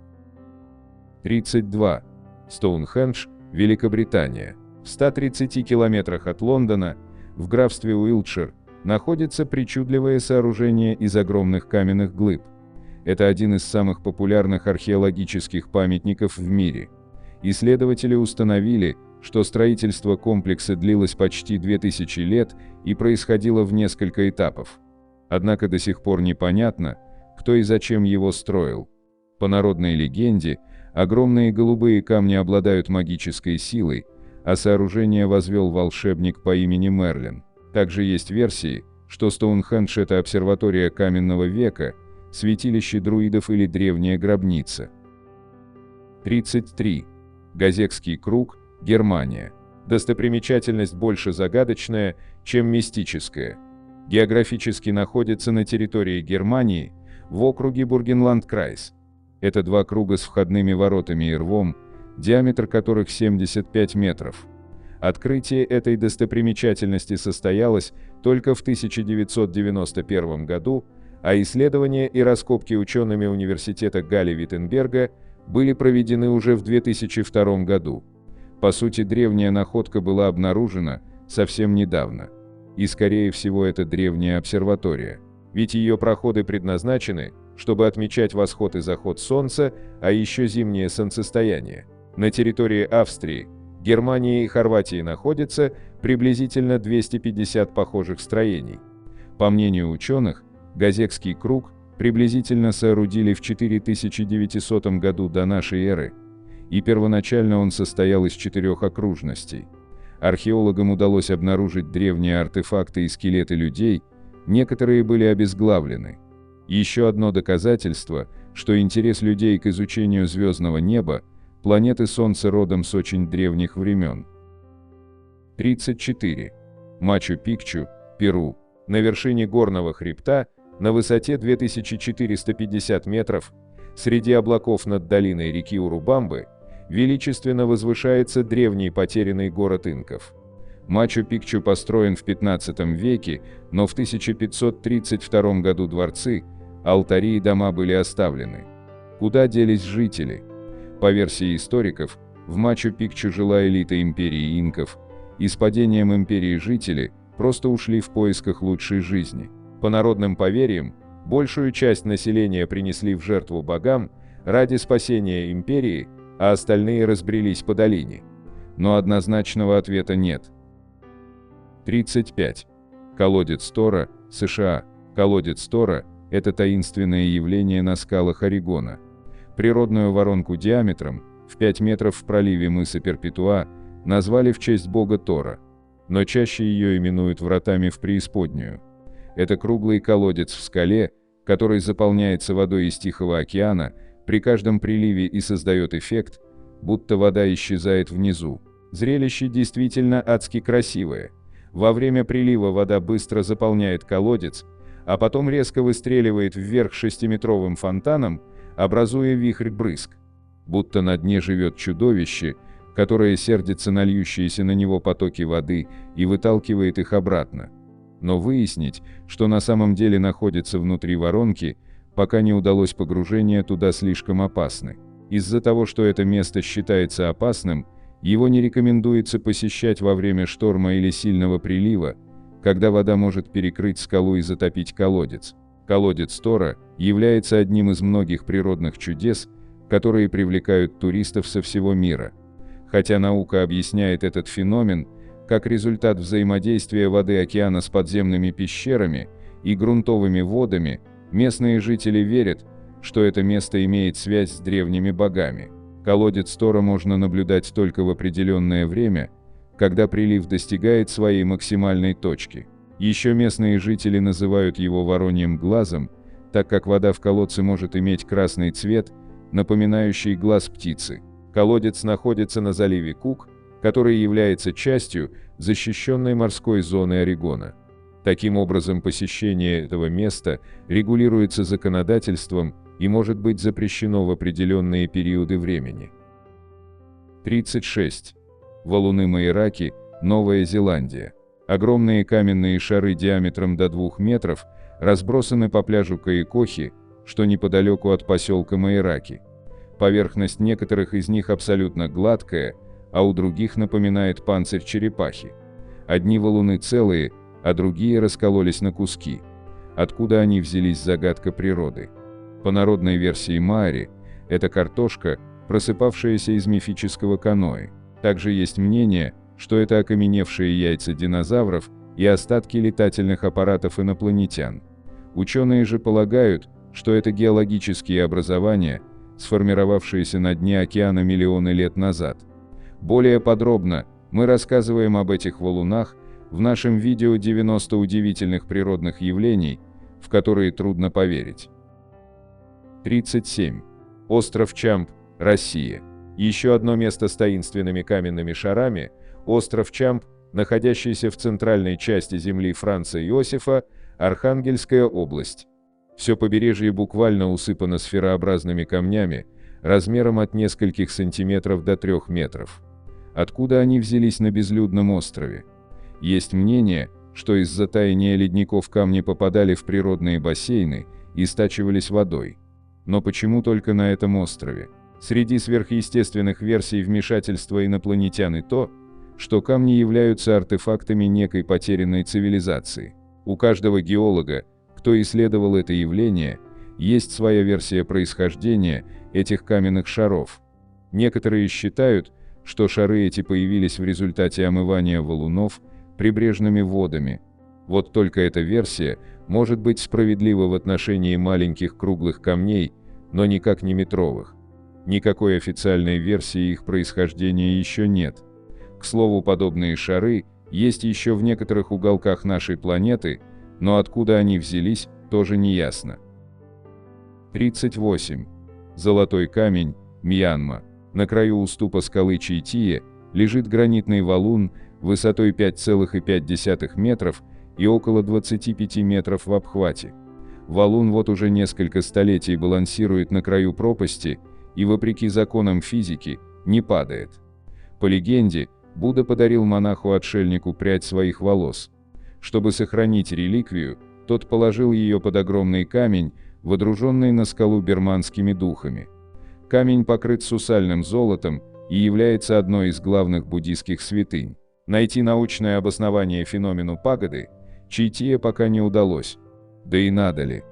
32. Стоунхендж, Великобритания. В 130 километрах от Лондона, в графстве Уилтшир, находится причудливое сооружение из огромных каменных глыб. Это один из самых популярных археологических памятников в мире. Исследователи установили, что строительство комплекса длилось почти 2000 лет и происходило в несколько этапов. Однако до сих пор непонятно, кто и зачем его строил. По народной легенде, огромные голубые камни обладают магической силой, а сооружение возвел волшебник по имени Мерлин. Также есть версии, что Стоунхендж – это обсерватория каменного века, святилище друидов или древняя гробница. 33. Газекский круг, Германия. Достопримечательность больше загадочная, чем мистическая. Географически находится на территории Германии, в округе Бургенланд-Крайс. Это два круга с входными воротами и рвом, диаметр которых 75 метров. Открытие этой достопримечательности состоялось только в 1991 году, а исследования и раскопки учеными университета Галли-Виттенберга были проведены уже в 2002 году. По сути, древняя находка была обнаружена совсем недавно. И, скорее всего, это древняя обсерватория. Ведь ее проходы предназначены, чтобы отмечать восход и заход Солнца, а еще зимнее солнцестояние. На территории Австрии, Германии и Хорватии находится приблизительно 250 похожих строений. По мнению ученых, Газекский круг приблизительно соорудили в 4900 году до нашей эры, и первоначально он состоял из 4 окружностей. Археологам удалось обнаружить древние артефакты и скелеты людей, некоторые были обезглавлены. Еще одно доказательство, что интерес людей к изучению звездного неба, планеты Солнца родом с очень древних времен. 34. Мачу-Пикчу, Перу. На вершине горного хребта, на высоте 2450 метров, среди облаков над долиной реки Урубамбы, величественно возвышается древний потерянный город инков. Мачу-Пикчу построен в 15 веке, но в 1532 году дворцы, алтари и дома были оставлены. Куда делись жители? По версии историков, в Мачу-Пикчу жила элита империи инков, и с падением империи жители просто ушли в поисках лучшей жизни. По народным поверьям, большую часть населения принесли в жертву богам ради спасения империи, а остальные разбрелись по долине. Но однозначного ответа нет. 35. Колодец Тора, США. Колодец Тора – это таинственное явление на скалах Орегона. Природную воронку диаметром в 5 метров в проливе мыса Перпетуа назвали в честь бога Тора, но чаще ее именуют вратами в преисподнюю. Это круглый колодец в скале, который заполняется водой из Тихого океана при каждом приливе и создает эффект, будто вода исчезает внизу. Зрелище действительно адски красивое. Во время прилива вода быстро заполняет колодец, а потом резко выстреливает вверх 6-метровым фонтаном, образуя вихрь брызг. Будто на дне живет чудовище, которое сердится на льющиеся на него потоки воды и выталкивает их обратно. Но выяснить, что на самом деле находится внутри воронки, пока не удалось, погружение туда слишком опасно. Из-за того, что это место считается опасным, его не рекомендуется посещать во время шторма или сильного прилива, когда вода может перекрыть скалу и затопить колодец. Колодец Тора является одним из многих природных чудес, которые привлекают туристов со всего мира. Хотя наука объясняет этот феномен как результат взаимодействия воды океана с подземными пещерами и грунтовыми водами, местные жители верят, что это место имеет связь с древними богами. Колодец Тора можно наблюдать только в определенное время, когда прилив достигает своей максимальной точки. Еще местные жители называют его вороньим глазом, так как вода в колодце может иметь красный цвет, напоминающий глаз птицы. Колодец находится на заливе Кук, который является частью защищенной морской зоны Орегона. Таким образом, посещение этого места регулируется законодательством и может быть запрещено в определенные периоды времени. 36. Валуны Маираки, Новая Зеландия. Огромные каменные шары диаметром до 2 метров разбросаны по пляжу Каикохи, что неподалеку от поселка Маираки. Поверхность некоторых из них абсолютно гладкая, а у других напоминает панцирь черепахи. Одни валуны целые, а другие раскололись на куски. Откуда они взялись — загадка природы. По народной версии маори, это картошка, просыпавшаяся из мифического каноэ. Также есть мнение, что это окаменевшие яйца динозавров и остатки летательных аппаратов инопланетян. Ученые же полагают, что это геологические образования, сформировавшиеся на дне океана миллионы лет назад. Более подробно мы рассказываем об этих валунах в нашем видео «90 удивительных природных явлений», в которые трудно поверить. 37. Остров Чамп, Россия. Еще одно место с таинственными каменными шарами – остров Чамп, находящийся в центральной части земли Франца Иосифа, Архангельская область. Все побережье буквально усыпано сферообразными камнями, размером от нескольких сантиметров до 3 метров. Откуда они взялись на безлюдном острове? Есть мнение, что из-за таяния ледников камни попадали в природные бассейны и стачивались водой. Но почему только на этом острове? Среди сверхъестественных версий вмешательства инопланетян и то, что камни являются артефактами некой потерянной цивилизации. У каждого геолога, кто исследовал это явление, есть своя версия происхождения этих каменных шаров. Некоторые считают, что шары эти появились в результате омывания валунов прибрежными водами. Вот только эта версия может быть справедлива в отношении маленьких круглых камней, но никак не метровых. Никакой официальной версии их происхождения еще нет. К слову, подобные шары есть еще в некоторых уголках нашей планеты, но откуда они взялись, тоже не ясно. 38. Золотой камень, Мьянма. На краю уступа скалы Чайтие лежит гранитный валун высотой 5,5 метров и около 25 метров в обхвате. Валун вот уже несколько столетий балансирует на краю пропасти и, вопреки законам физики, не падает. По легенде, Будда подарил монаху-отшельнику прядь своих волос. Чтобы сохранить реликвию, тот положил ее под огромный камень, водруженный на скалу бирманскими духами. Камень покрыт сусальным золотом и является одной из главных буддийских святынь. Найти научное обоснование феномену пагоды Чайтие пока не удалось. Да и надо ли?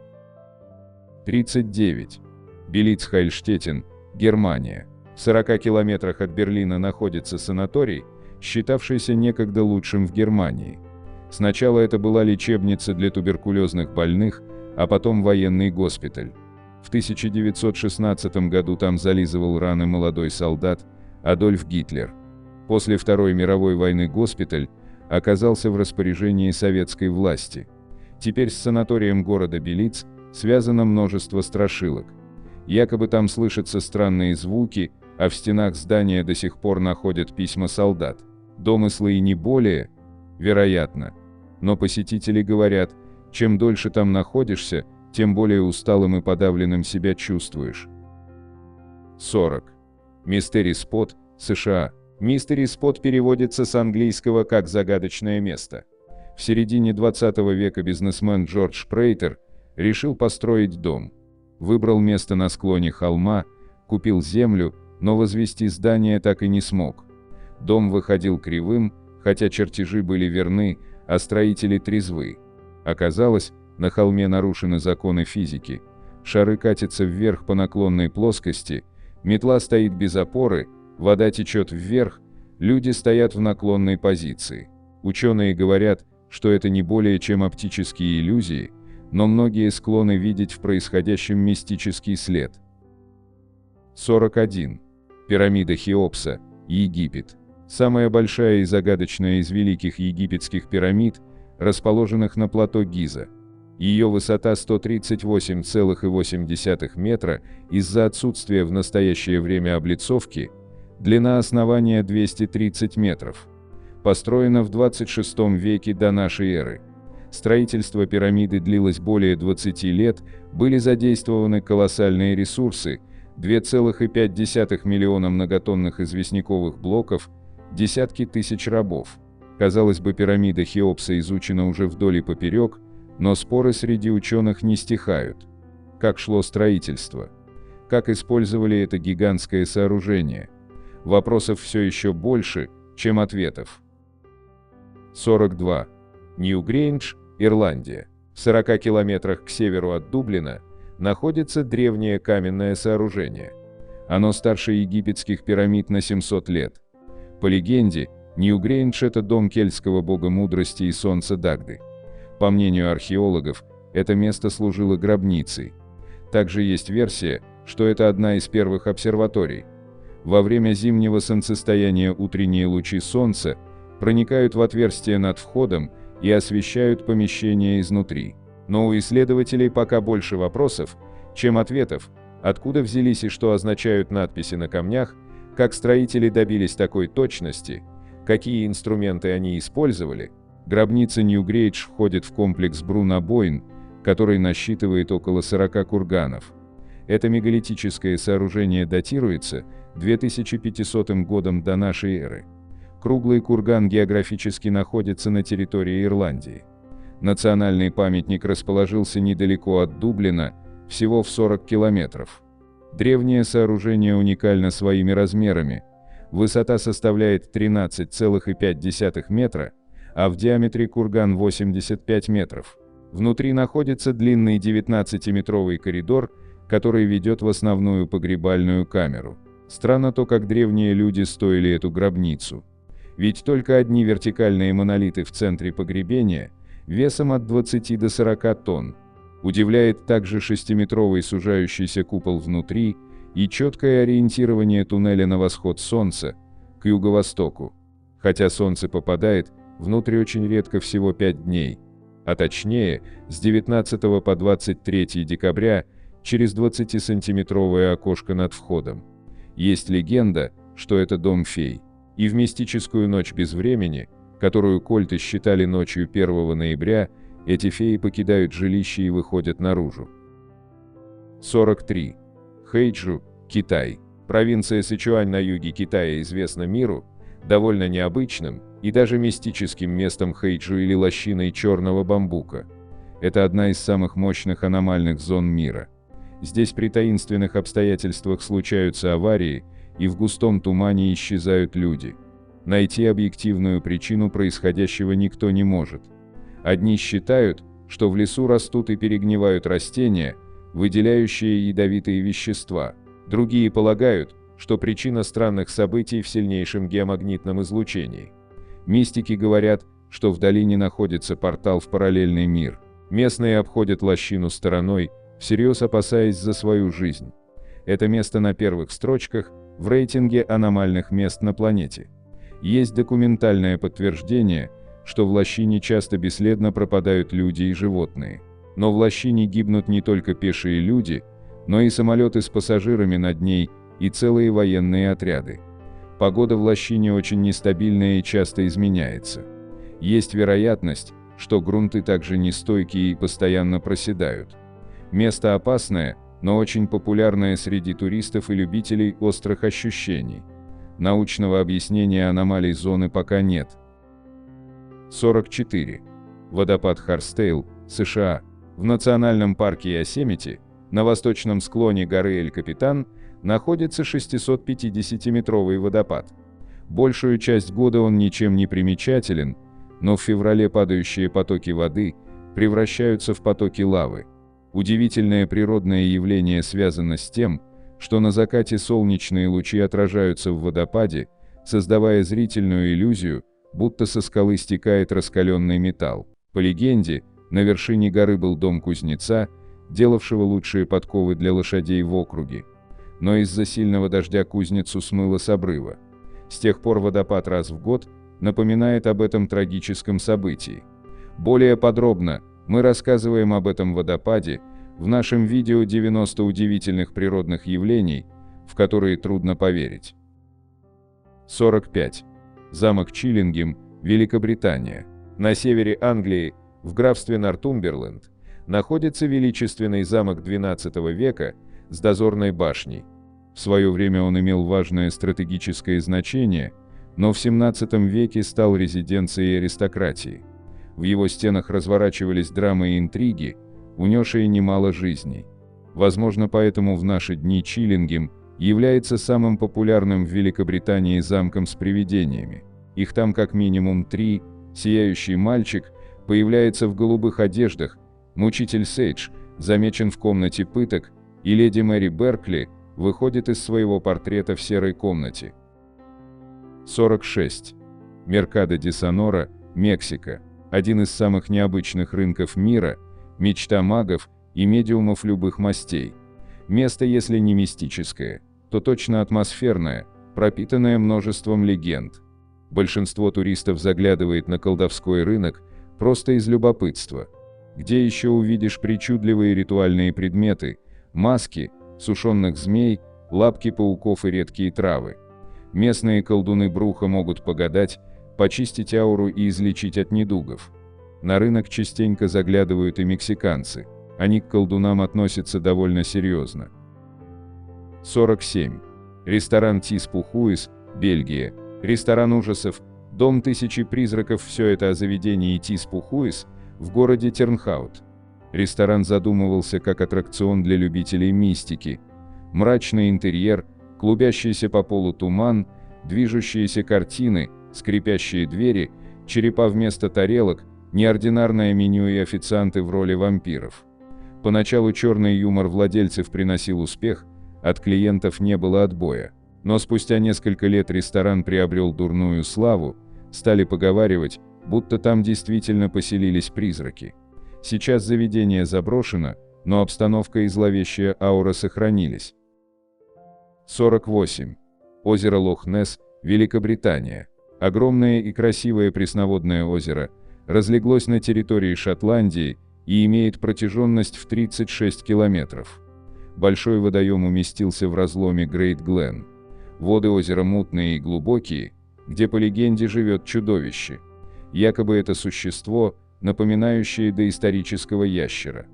39. Белиц-Хайльштеттен, Германия. В 40 километрах от Берлина находится санаторий, считавшийся некогда лучшим в Германии. Сначала это была лечебница для туберкулезных больных, а потом военный госпиталь. В 1916 году там зализывал раны молодой солдат Адольф Гитлер. После Второй мировой войны госпиталь оказался в распоряжении советской власти. Теперь с санаторием города Белиц связано множество страшилок. Якобы там слышатся странные звуки, а в стенах здания до сих пор находят письма солдат. Домыслы и не более, вероятно. Но посетители говорят, чем дольше там находишься, тем более усталым и подавленным себя чувствуешь. 40. Мистери Спот, США. Мистери Спот переводится с английского как «загадочное место». В середине 20 века бизнесмен Джордж Прейтер решил построить дом. Выбрал место на склоне холма, купил землю, но возвести здание так и не смог. Дом выходил кривым, хотя чертежи были верны, а строители трезвы. Оказалось, на холме нарушены законы физики. Шары катятся вверх по наклонной плоскости, метла стоит без опоры, вода течет вверх, люди стоят в наклонной позиции. Ученые говорят, что это не более чем оптические иллюзии, но многие склонны видеть в происходящем мистический след. 41. Пирамида Хеопса, Египет. Самая большая и загадочная из великих египетских пирамид, расположенных на плато Гиза. Ее высота 138,8 метра из-за отсутствия в настоящее время облицовки, длина основания 230 метров. Построена в 26 веке до нашей эры. Строительство пирамиды длилось более 20 лет, были задействованы колоссальные ресурсы, 2,5 миллиона многотонных известняковых блоков, десятки тысяч рабов. Казалось бы, пирамида Хеопса изучена уже вдоль и поперек, но споры среди ученых не стихают. Как шло строительство? Как использовали это гигантское сооружение? Вопросов все еще больше, чем ответов. 42. Нью-Грейндж, Ирландия. В 40 километрах к северу от Дублина находится древнее каменное сооружение. Оно старше египетских пирамид на 700 лет. По легенде, Ньюгрейндж – это дом кельтского бога мудрости и солнца Дагды. По мнению археологов, это место служило гробницей. Также есть версия, что это одна из первых обсерваторий. Во время зимнего солнцестояния утренние лучи солнца проникают в отверстие над входом и освещают помещение изнутри. Но у исследователей пока больше вопросов, чем ответов, откуда взялись и что означают надписи на камнях, как строители добились такой точности, какие инструменты они использовали. Гробница Ньюгрейндж входит в комплекс Бруна-Бойн, который насчитывает около 40 курганов. Это мегалитическое сооружение датируется 2500 годом до нашей эры. Круглый курган географически находится на территории Ирландии. Национальный памятник расположился недалеко от Дублина, всего в 40 километров. Древнее сооружение уникально своими размерами. Высота составляет 13,5 метра, а в диаметре курган 85 метров. Внутри находится длинный 19-метровый коридор, который ведет в основную погребальную камеру. Странно то, как древние люди строили эту гробницу. Ведь только одни вертикальные монолиты в центре погребения, весом от 20 до 40 тонн. Удивляет также 6-метровый сужающийся купол внутри и четкое ориентирование туннеля на восход солнца, к юго-востоку. Хотя солнце попадает внутрь очень редко, всего 5 дней. А точнее, с 19 по 23 декабря, через 20-сантиметровое окошко над входом. Есть легенда, что это дом фей. И в мистическую ночь без времени, которую кольты считали ночью 1 ноября, эти феи покидают жилище и выходят наружу. 43. Хэйчжу, Китай. Провинция Сычуань на юге Китая известна миру довольно необычным и даже мистическим местом Хэйчжу или лощиной черного бамбука. Это одна из самых мощных аномальных зон мира. Здесь при таинственных обстоятельствах случаются аварии, и в густом тумане исчезают люди. Найти объективную причину происходящего никто не может. Одни считают, что в лесу растут и перегнивают растения, выделяющие ядовитые вещества. Другие полагают, что причина странных событий в сильнейшем геомагнитном излучении. Мистики говорят, что в долине находится портал в параллельный мир. Местные обходят лощину стороной, всерьез опасаясь за свою жизнь. Это место на первых строчках в рейтинге аномальных мест на планете. Есть документальное подтверждение, что в лощине часто бесследно пропадают люди и животные. Но в лощине гибнут не только пешие люди, но и самолеты с пассажирами над ней и целые военные отряды. Погода в лощине очень нестабильная и часто изменяется. Есть вероятность, что грунты также нестойкие и постоянно проседают. Место опасное, но очень популярное среди туристов и любителей острых ощущений. Научного объяснения аномалий зоны пока нет. 44. Водопад Харстейл, США. В национальном парке Йосемити, на восточном склоне горы Эль-Капитан, находится 650-метровый водопад. Большую часть года он ничем не примечателен, но в феврале падающие потоки воды превращаются в потоки лавы. Удивительное природное явление связано с тем, что на закате солнечные лучи отражаются в водопаде, создавая зрительную иллюзию, будто со скалы стекает раскаленный металл. По легенде, на вершине горы был дом кузнеца, делавшего лучшие подковы для лошадей в округе. Но из-за сильного дождя кузницу смыло с обрыва. С тех пор водопад раз в год напоминает об этом трагическом событии. Более подробно мы рассказываем об этом водопаде в нашем видео 90 удивительных природных явлений, в которые трудно поверить. 45. Замок Чиллингем, Великобритания. На севере Англии, в графстве Нортумберленд, находится величественный замок XII века с дозорной башней. В свое время он имел важное стратегическое значение, но в XVII веке стал резиденцией аристократии. В его стенах разворачивались драмы и интриги, унесшие немало жизней. Возможно, поэтому в наши дни Чиллингем является самым популярным в Великобритании замком с привидениями. Их там как минимум 3. Сияющий мальчик появляется в голубых одеждах, мучитель Сейдж замечен в комнате пыток, и леди Мэри Беркли выходит из своего портрета в серой комнате. 46. Меркадо де Сонора, Мексика. Один из самых необычных рынков мира, мечта магов и медиумов любых мастей. Место, если не мистическое, то точно атмосферное, пропитанное множеством легенд. Большинство туристов заглядывает на колдовской рынок просто из любопытства. Где еще увидишь причудливые ритуальные предметы, маски, сушеных змей, лапки пауков и редкие травы. Местные колдуны Бруха могут погадать, почистить ауру и излечить от недугов. На рынок частенько заглядывают и мексиканцы. Они к колдунам относятся довольно серьезно. 47. Ресторан Тис Пухуис, Бельгия. Ресторан ужасов, дом тысячи призраков. Все это о заведении Тис Пухуис в городе Тернхаут. Ресторан задумывался как аттракцион для любителей мистики. Мрачный интерьер, клубящийся по полу туман, движущиеся картины, скрипящие двери, черепа вместо тарелок, неординарное меню и официанты в роли вампиров. Поначалу черный юмор владельцев приносил успех, от клиентов не было отбоя. Но спустя несколько лет ресторан приобрел дурную славу, стали поговаривать, будто там действительно поселились призраки. Сейчас заведение заброшено, но обстановка и зловещая аура сохранились. 48. Озеро Лох-Несс, Великобритания. Огромное и красивое пресноводное озеро разлеглось на территории Шотландии и имеет протяженность в 36 километров. Большой водоем уместился в разломе Грейт Глен. Воды озера мутные и глубокие, где по легенде живет чудовище. Якобы это существо, напоминающее доисторического ящера.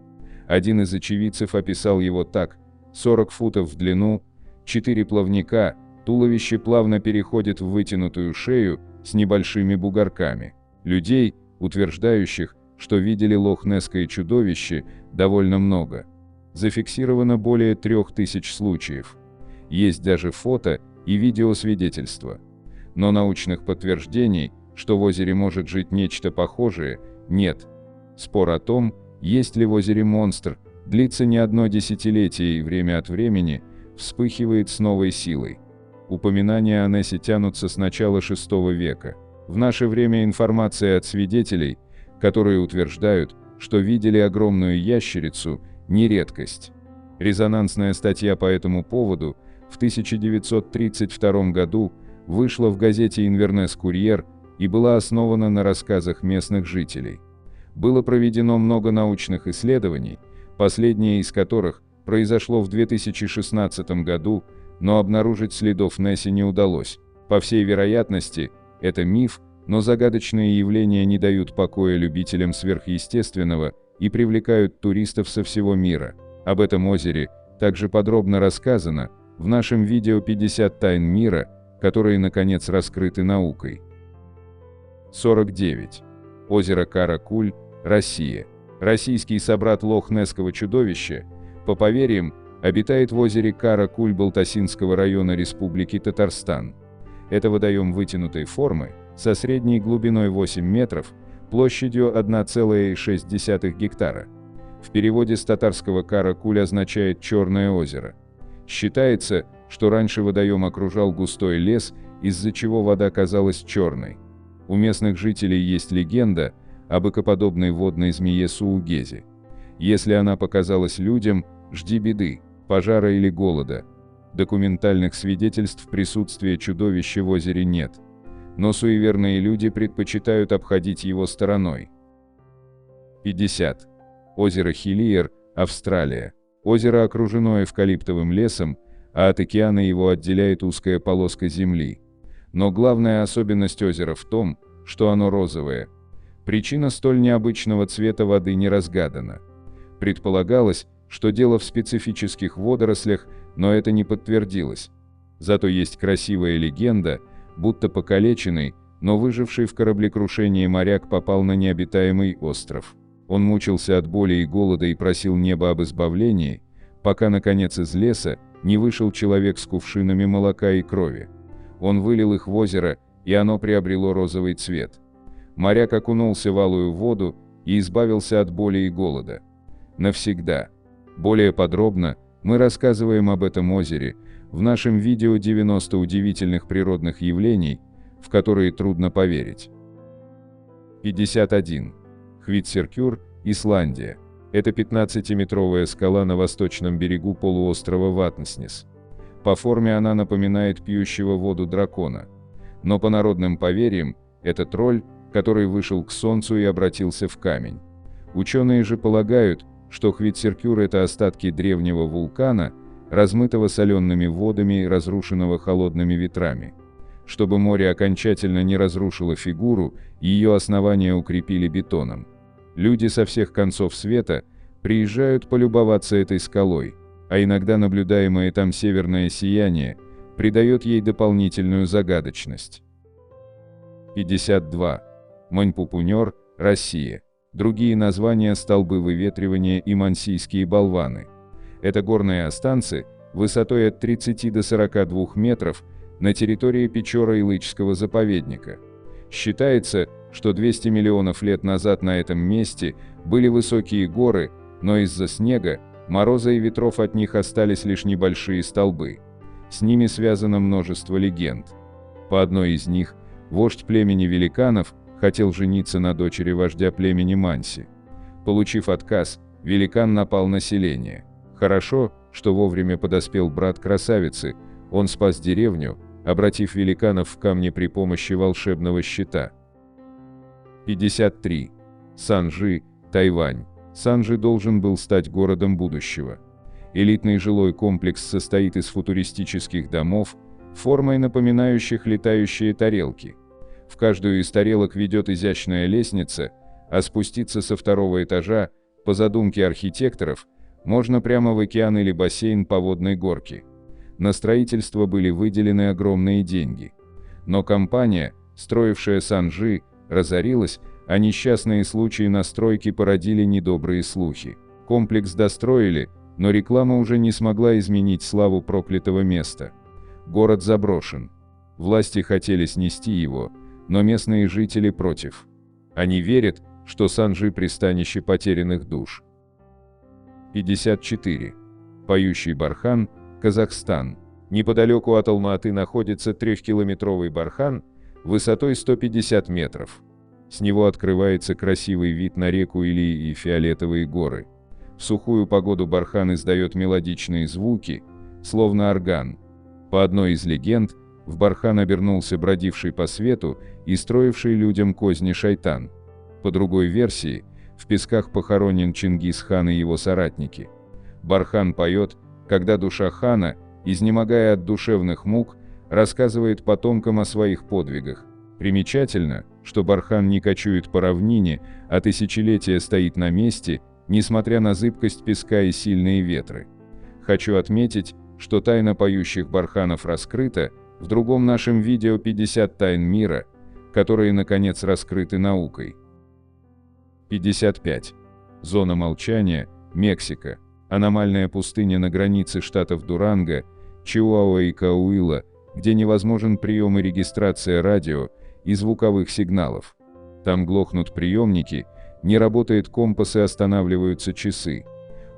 Один из очевидцев описал его так: 40 футов в длину, 4 плавника, туловище плавно переходит в вытянутую шею с небольшими бугорками. Людей, утверждающих, что видели лох-несское чудовище, довольно много. Зафиксировано более 3000 случаев. Есть даже фото и видеосвидетельства. Но научных подтверждений, что в озере может жить нечто похожее, нет. Спор о том, есть ли в озере монстр, длится не одно десятилетие и время от времени вспыхивает с новой силой. Упоминания о Нессе тянутся с начала VI века. В наше время информация от свидетелей, которые утверждают, что видели огромную ящерицу, не редкость. Резонансная статья по этому поводу в 1932 году вышла в газете «Инвернес Курьер» и была основана на рассказах местных жителей. Было проведено много научных исследований, последнее из которых произошло в 2016 году, но обнаружить следов Несси не удалось. По всей вероятности, это миф, но загадочные явления не дают покоя любителям сверхъестественного и привлекают туристов со всего мира. Об этом озере также подробно рассказано в нашем видео «50 тайн мира», которые наконец раскрыты наукой. 49. Озеро Каракуль, Россия. Российский собрат лох-несского чудовища, по поверьям, обитает в озере Каракуль Балтасинского района Республики Татарстан. Это водоем вытянутой формы, со средней глубиной 8 метров, площадью 1,6 гектара. В переводе с татарского «Каракуль» означает «черное озеро». Считается, что раньше водоем окружал густой лес, из-за чего вода казалась черной. У местных жителей есть легенда об экоподобной водной змее Суугезе. Если она показалась людям, жди беды, пожара или голода. Документальных свидетельств присутствия чудовища в озере нет. Но суеверные люди предпочитают обходить его стороной. 50. Озеро Хилиер, Австралия. Озеро окружено эвкалиптовым лесом, а от океана его отделяет узкая полоска земли. Но главная особенность озера в том, что оно розовое. Причина столь необычного цвета воды не разгадана. Предполагалось, что дело в специфических водорослях, но это не подтвердилось. Зато есть красивая легенда, будто покалеченный, но выживший в кораблекрушении моряк попал на необитаемый остров. Он мучился от боли и голода и просил неба об избавлении, пока, наконец, из леса не вышел человек с кувшинами молока и крови. Он вылил их в озеро, и оно приобрело розовый цвет. Моряк окунулся в алую воду и избавился от боли и голода. Навсегда. Более подробно Мы рассказываем об этом озере в нашем видео 90 удивительных природных явлений, в которые трудно поверить. 51. Хвитсеркюр, Исландия. Это 15-метровая скала на восточном берегу полуострова Ватнснес. По форме она напоминает пьющего воду дракона. Но по народным поверьям, это тролль, который вышел к солнцу и обратился в камень. Ученые же полагают, что Хвитсеркюр – это остатки древнего вулкана, размытого солеными водами и разрушенного холодными ветрами. Чтобы море окончательно не разрушило фигуру, ее основания укрепили бетоном. Люди со всех концов света приезжают полюбоваться этой скалой, а иногда наблюдаемое там северное сияние придает ей дополнительную загадочность. 52. Маньпупунер, Россия. Другие названия – столбы выветривания и мансийские болваны. Это горные останцы высотой от 30 до 42 метров на территории Печора-Илычского заповедника. Считается, что 200 миллионов лет назад на этом месте были высокие горы, но из-за снега, мороза и ветров от них остались лишь небольшие столбы. С ними связано множество легенд. По одной из них, вождь племени великанов хотел жениться на дочери вождя племени Манси. Получив отказ, великан напал на селение. Хорошо, что вовремя подоспел брат красавицы, он спас деревню, обратив великанов в камни при помощи волшебного щита. 53. Санжи, Тайвань. Санжи должен был стать городом будущего. Элитный жилой комплекс состоит из футуристических домов, формой напоминающих летающие тарелки. В каждую из тарелок ведет изящная лестница, а спуститься со второго этажа, по задумке архитекторов, можно прямо в океан или бассейн по водной горке. На строительство были выделены огромные деньги. Но компания, строившая Санжи, разорилась, а несчастные случаи на стройке породили недобрые слухи. Комплекс достроили, но реклама уже не смогла изменить славу проклятого места. Город заброшен. Власти хотели снести его, но местные жители против. Они верят, что Санжи – пристанище потерянных душ. 54. Поющий бархан, Казахстан. Неподалеку от Алма-Аты находится 3-километровый бархан высотой 150 метров. С него открывается красивый вид на реку Или и фиолетовые горы. В сухую погоду бархан издает мелодичные звуки, словно орган. По одной из легенд, в бархан обернулся бродивший по свету и строивший людям козни шайтан. По другой версии, в песках похоронен Чингис-хан и его соратники. Бархан поет, когда душа хана, изнемогая от душевных мук, рассказывает потомкам о своих подвигах. Примечательно, что бархан не кочует по равнине, а тысячелетия стоит на месте, несмотря на зыбкость песка и сильные ветры. Хочу отметить, что тайна поющих барханов раскрыта в другом нашем видео 50 тайн мира, которые наконец раскрыты наукой. 55. Зона молчания, Мексика. Аномальная пустыня на границе штатов Дуранго, Чиуауа и Коауила, где невозможен прием и регистрация радио и звуковых сигналов. Там глохнут приемники, не работает компас и останавливаются часы.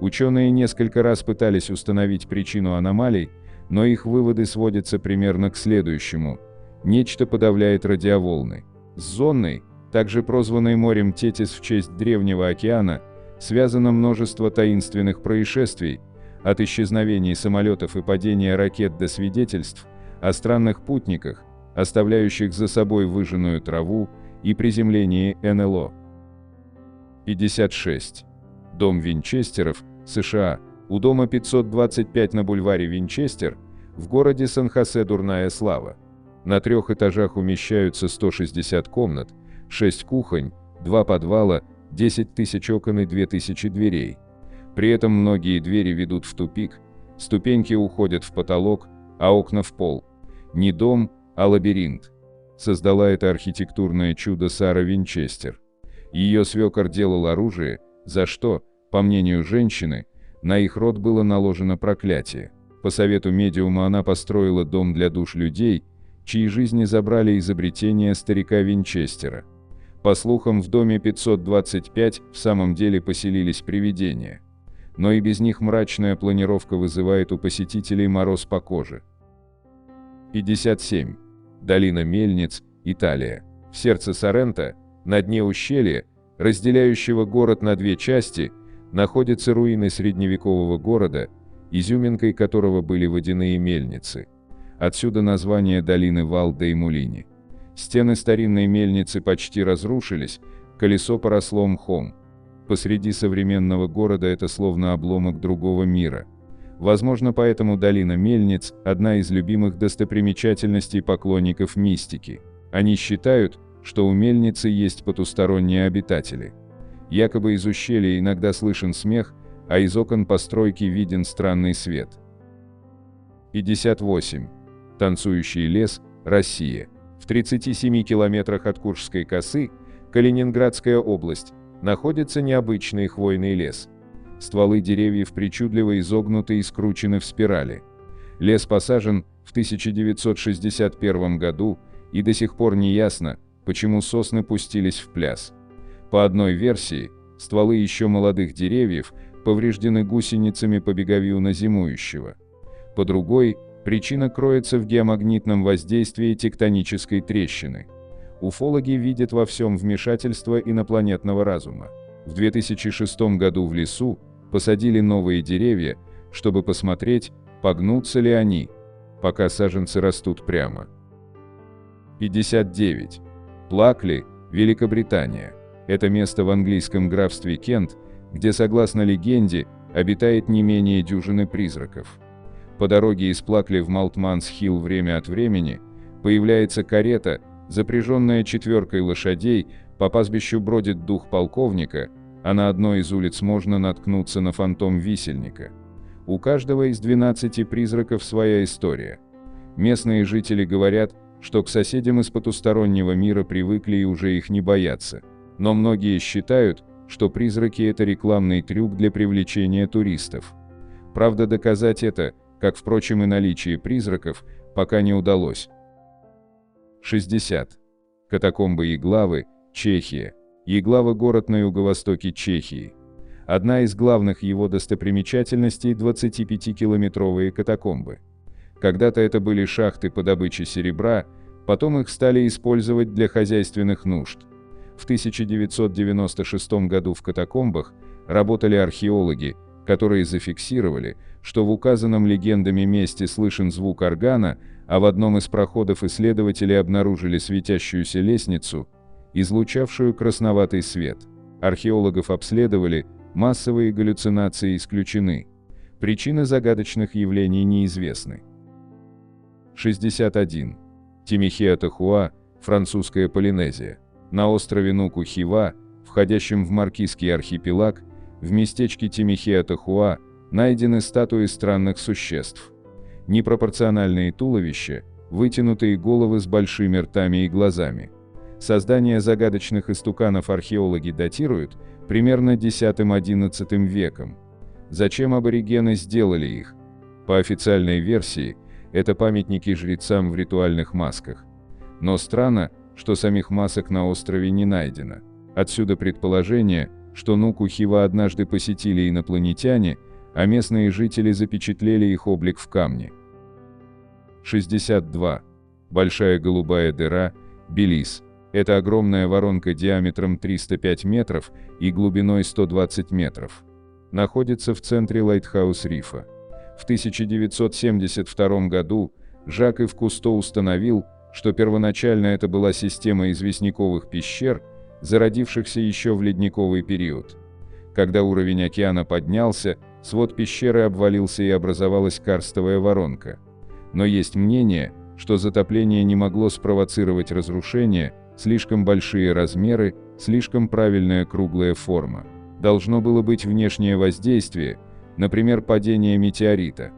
Ученые несколько раз пытались установить причину аномалий, но их выводы сводятся примерно к следующему. Нечто подавляет радиоволны. С зоной, также прозванной морем Тетис в честь древнего океана, связано множество таинственных происшествий, от исчезновений самолетов и падения ракет до свидетельств о странных путниках, оставляющих за собой выжженную траву, и приземлении НЛО. 56. Дом Винчестеров, США. У дома 525 на бульваре Винчестер, в городе Сан-Хосе дурная слава. На 3 этажах умещаются 160 комнат, 6 кухонь, 2 подвала, 10 тысяч окон и 2000 дверей. При этом многие двери ведут в тупик, ступеньки уходят в потолок, а окна в пол. Не дом, а лабиринт. Создала это архитектурное чудо Сара Винчестер. Ее свекор делал оружие, за что, по мнению женщины, на их род было наложено проклятие. По совету медиума она построила дом для душ людей, чьи жизни забрали изобретения старика Винчестера. По слухам, в доме 525 в самом деле поселились привидения. но и без них мрачная планировка вызывает у посетителей мороз по коже. 57. Долина Мельниц, Италия. В сердце Соренто, на дне ущелья, разделяющего город на две части, находятся руины средневекового города, изюминкой которого были водяные мельницы. Отсюда название долины Вал-дей-Мулини. Стены старинной мельницы почти разрушились, колесо поросло мхом. Посреди современного города это словно обломок другого мира. Возможно, поэтому долина Мельниц – одна из любимых достопримечательностей поклонников мистики. Они считают, что у мельницы есть потусторонние обитатели. Якобы из ущелья иногда слышен смех, а из окон постройки виден странный свет. 58. Танцующий лес, Россия. В 37 километрах от Куршской косы, Калининградская область, находится необычный хвойный лес. Стволы деревьев причудливо изогнуты и скручены в спирали. Лес посажен в 1961 году, и до сих пор не ясно, почему сосны пустились в пляс. По одной версии, стволы еще молодых деревьев повреждены гусеницами побеговиуна зимующего. По другой, причина кроется в геомагнитном воздействии тектонической трещины. Уфологи видят во всем вмешательство инопланетного разума. В 2006 году в лесу посадили новые деревья, чтобы посмотреть, погнутся ли они, пока саженцы растут прямо. 59. Плакли, Великобритания. Это место в английском графстве Кент, где, согласно легенде, обитает не менее дюжины призраков. По дороге из Плакли в Малтманс-Хилл время от времени появляется карета, запряженная 4 лошадей, по пастбищу бродит дух полковника, а на одной из улиц можно наткнуться на фантом висельника. У каждого из 12 призраков своя история. Местные жители говорят, что к соседям из потустороннего мира привыкли и уже их не боятся. Но многие считают, что призраки – это рекламный трюк для привлечения туристов. Правда, доказать это, как, впрочем, и наличие призраков, пока не удалось. 60. Катакомбы Еглавы, Чехия. Еглава – город на юго-востоке Чехии. Одна из главных его достопримечательностей – 25-километровые катакомбы. Когда-то это были шахты по добыче серебра, потом их стали использовать для хозяйственных нужд. В 1996 году в катакомбах работали археологи, которые зафиксировали, что в указанном легендами месте слышен звук органа, а в одном из проходов исследователи обнаружили светящуюся лестницу, излучавшую красноватый свет. Археологов обследовали, массовые галлюцинации исключены. Причины загадочных явлений неизвестны. 61. Тимихеатахуа, французская Полинезия. На острове Нуку-Хива, входящем в Маркизский архипелаг, в местечке Тимихеатахуа, найдены статуи странных существ. Непропорциональные туловища, вытянутые головы с большими ртами и глазами. Создание загадочных истуканов археологи датируют примерно X-XI веком. Зачем аборигены сделали их? По официальной версии, это памятники жрецам в ритуальных масках. Но странно, что самих масок на острове не найдено. Отсюда предположение, что Нуку-Хива однажды посетили инопланетяне, а местные жители запечатлели их облик в камне. 62. Большая голубая дыра, Белиз. Это огромная воронка диаметром 305 метров и глубиной 120 метров. Находится в центре Лайтхаус-рифа. В 1972 году Жак-Ив Кусто установил, что первоначально это была система известняковых пещер, зародившихся еще в ледниковый период. Когда уровень океана поднялся, свод пещеры обвалился и образовалась карстовая воронка. Но есть мнение, что затопление не могло спровоцировать разрушение, слишком большие размеры, слишком правильная круглая форма. Должно было быть внешнее воздействие, например, падение метеорита.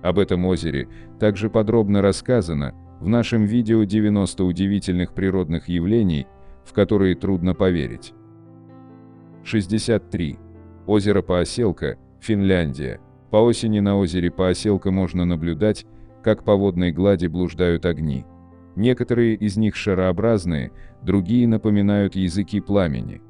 Об этом озере также подробно рассказано в нашем видео «90 удивительных природных явлений», в которые трудно поверить. 63. Озеро Пааселка, Финляндия. По осени на озере Пааселка можно наблюдать, как по водной глади блуждают огни. Некоторые из них шарообразные, другие напоминают языки пламени.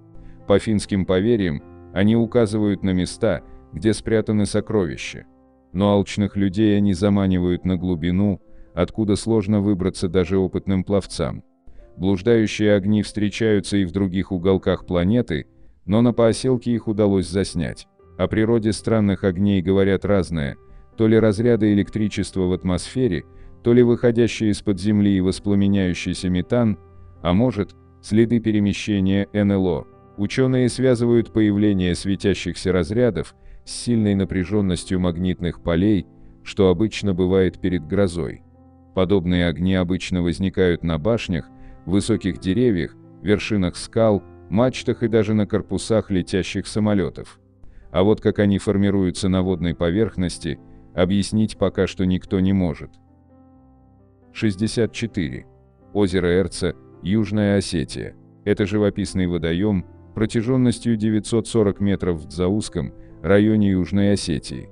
По финским поверьям, они указывают на места, где спрятаны сокровища. Но алчных людей они заманивают на глубину, откуда сложно выбраться даже опытным пловцам. Блуждающие огни встречаются и в других уголках планеты, но на поселке их удалось заснять. О природе странных огней говорят разное, то ли разряды электричества в атмосфере, то ли выходящий из-под земли и воспламеняющийся метан, а может, следы перемещения НЛО. Ученые связывают появление светящихся разрядов с сильной напряженностью магнитных полей, что обычно бывает перед грозой. Подобные огни обычно возникают на башнях, высоких деревьях, вершинах скал, мачтах и даже на корпусах летящих самолетов. А вот как они формируются на водной поверхности, объяснить пока что никто не может. 64. Озеро Эрца, Южная Осетия. Это живописный водоем, протяженностью 940 метров в Дзауском районе Южной Осетии.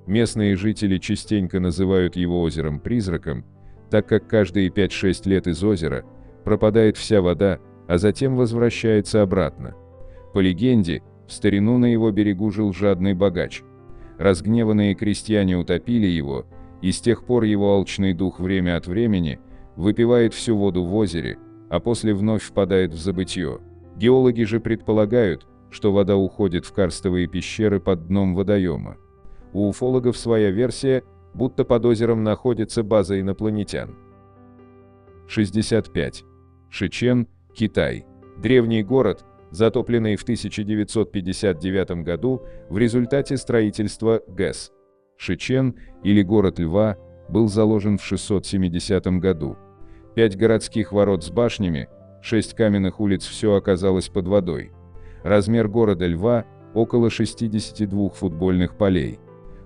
Местные жители частенько называют его озером-призраком, так как каждые 5-6 лет из озера пропадает вся вода, а затем возвращается обратно. По легенде, в старину на его берегу жил жадный богач. Разгневанные крестьяне утопили его, и с тех пор его алчный дух время от времени выпивает всю воду в озере, а после вновь впадает в забытье. Геологи же предполагают, что вода уходит в карстовые пещеры под дном водоема. У уфологов своя версия, будто под озером находится база инопланетян. 65. Шичен, Китай. Древний город, затопленный в 1959 году в результате строительства ГЭС. Шичен, или город Льва, был заложен в 670 году. 5 городских ворот с башнями, 6 каменных улиц, все оказалось под водой. Размер города Льва – около 62 футбольных полей.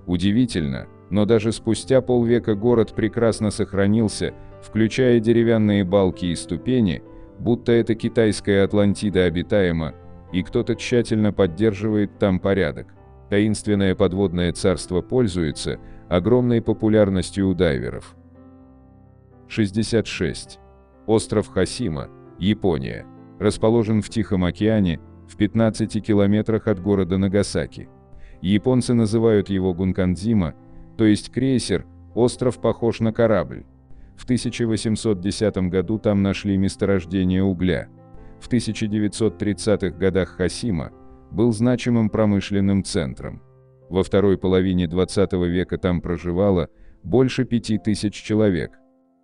Удивительно, но даже спустя полвека город прекрасно сохранился, включая деревянные балки и ступени, будто эта китайская Атлантида обитаема, и кто-то тщательно поддерживает там порядок. Таинственное подводное царство пользуется огромной популярностью у дайверов. 66. Остров Хосима, Япония. Расположен в Тихом океане, в 15 километрах от города Нагасаки. Японцы называют его Гункандзима, то есть крейсер, остров похож на корабль. В 1810 году там нашли месторождение угля. В 1930-х годах Хосима был значимым промышленным центром. Во второй половине 20 века там проживало больше 5000 человек.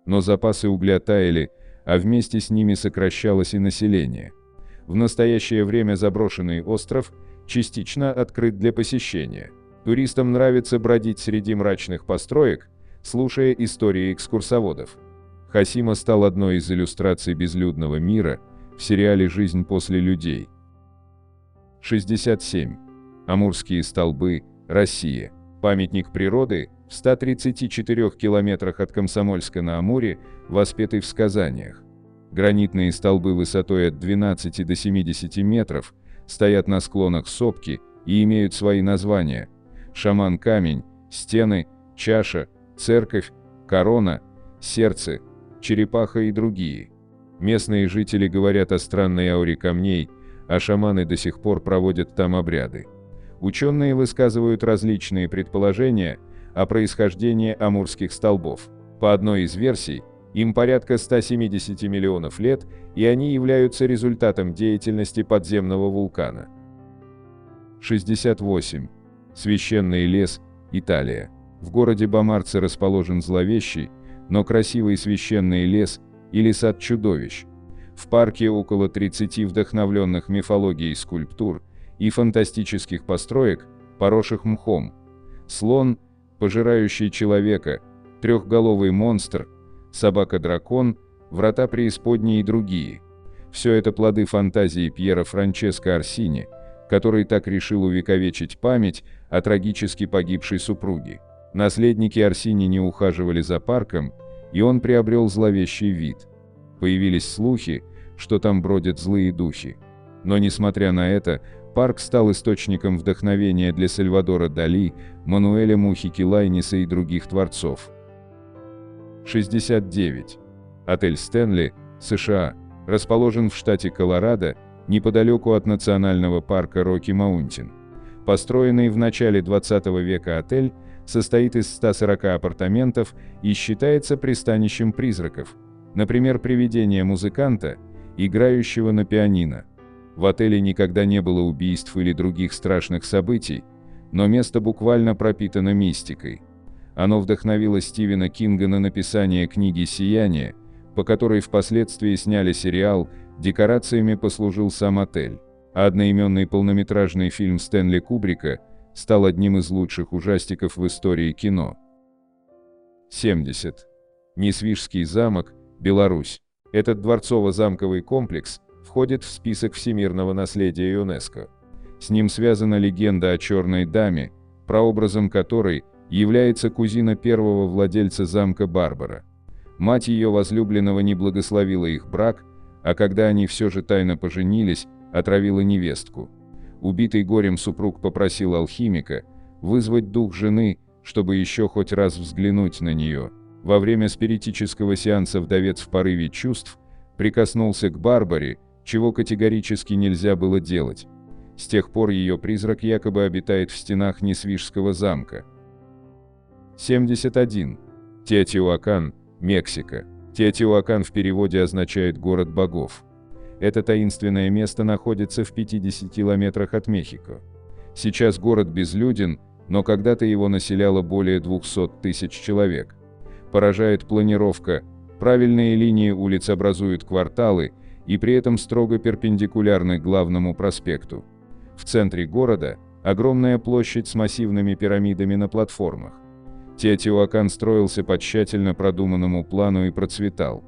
Но запасы угля таяли, а вместе с ними сокращалось и население. В настоящее время заброшенный остров частично открыт для посещения. Туристам нравится бродить среди мрачных построек, слушая истории экскурсоводов. Хосима стал одной из иллюстраций безлюдного мира в сериале «Жизнь после людей». 67. Амурские столбы, Россия. Памятник природы в 134 километрах от Комсомольска-на-Амуре, воспетый в сказаниях. Гранитные столбы высотой от 12 до 70 метров стоят на склонах сопки и имеют свои названия: шаман-камень, стены, чаша, церковь, корона, сердце, черепаха и другие. Местные жители говорят о странной ауре камней, а шаманы до сих пор проводят там обряды. Ученые высказывают различные предположения о происхождении амурских столбов. По одной из версий, им порядка 170 миллионов лет, и они являются результатом деятельности подземного вулкана. 68. Священный лес, Италия. В городе Бомарце расположен зловещий, но красивый священный лес, или сад чудовищ. В парке около 30 вдохновленных мифологией скульптур и фантастических построек, поросших мхом. Слон, пожирающий человека, трехголовый монстр, собака-дракон, врата преисподней и другие. Все это плоды фантазии Пьера Франческо Орсини, который так решил увековечить память о трагически погибшей супруге. Наследники Орсини не ухаживали за парком, и он приобрел зловещий вид. Появились слухи, что там бродят злые духи. Но несмотря на это, парк стал источником вдохновения для Сальвадора Дали, Мануэля Мухики Лайниса и других творцов. 69. Отель Стэнли, США, расположен в штате Колорадо, неподалеку от национального парка Рокки Маунтин. Построенный в начале 20 века отель состоит из 140 апартаментов и считается пристанищем призраков, например, привидения музыканта, играющего на пианино. В отеле никогда не было убийств или других страшных событий, но место буквально пропитано мистикой. Оно вдохновило Стивена Кинга на написание книги «Сияние», по которой впоследствии сняли сериал, декорациями послужил сам отель. А одноименный полнометражный фильм Стэнли Кубрика стал одним из лучших ужастиков в истории кино. 70. Несвижский замок, Беларусь. Этот дворцово-замковый комплекс входит в список всемирного наследия ЮНЕСКО. С ним связана легенда о черной даме, прообразом которой является кузина первого владельца замка Барбара. Мать ее возлюбленного не благословила их брак, а когда они все же тайно поженились, отравила невестку. Убитый горем супруг попросил алхимика вызвать дух жены, чтобы еще хоть раз взглянуть на нее. Во время спиритического сеанса вдовец в порыве чувств прикоснулся к Барбаре, чего категорически нельзя было делать. С тех пор ее призрак якобы обитает в стенах Несвижского замка. 71. Теотиуакан, Мексика. Теотиуакан в переводе означает «город богов». Это таинственное место находится в 50 километрах от Мехико. Сейчас город безлюден, но когда-то его населяло более 200 тысяч человек. Поражает планировка, правильные линии улиц образуют кварталы и при этом строго перпендикулярны главному проспекту. В центре города огромная площадь с массивными пирамидами на платформах. Теотиуакан строился по тщательно продуманному плану и процветал.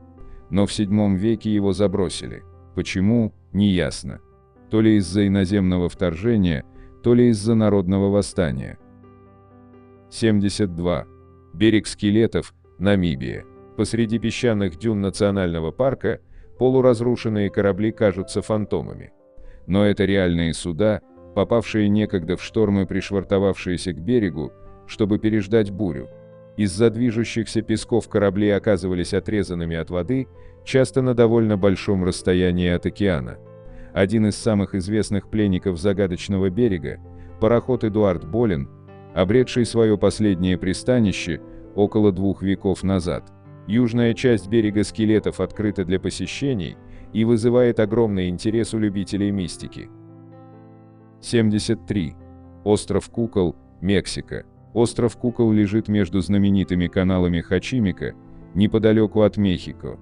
Но в VII веке его забросили. Почему, неясно. То ли из-за иноземного вторжения, то ли из-за народного восстания. 72. Берег скелетов, Намибия. Посреди песчаных дюн национального парка полуразрушенные корабли кажутся фантомами. Но это реальные суда, попавшие некогда в шторм и пришвартовавшиеся к берегу, чтобы переждать бурю. Из-за движущихся песков корабли оказывались отрезанными от воды, часто на довольно большом расстоянии от океана. Один из самых известных пленников загадочного берега, пароход Эдуард Болин, обретший свое последнее пристанище около 2 веков назад. Южная часть берега скелетов открыта для посещений и вызывает огромный интерес у любителей мистики. 73. Остров Кукол, Мексика. Остров Кукол лежит между знаменитыми каналами Хочимика, неподалеку от Мехико.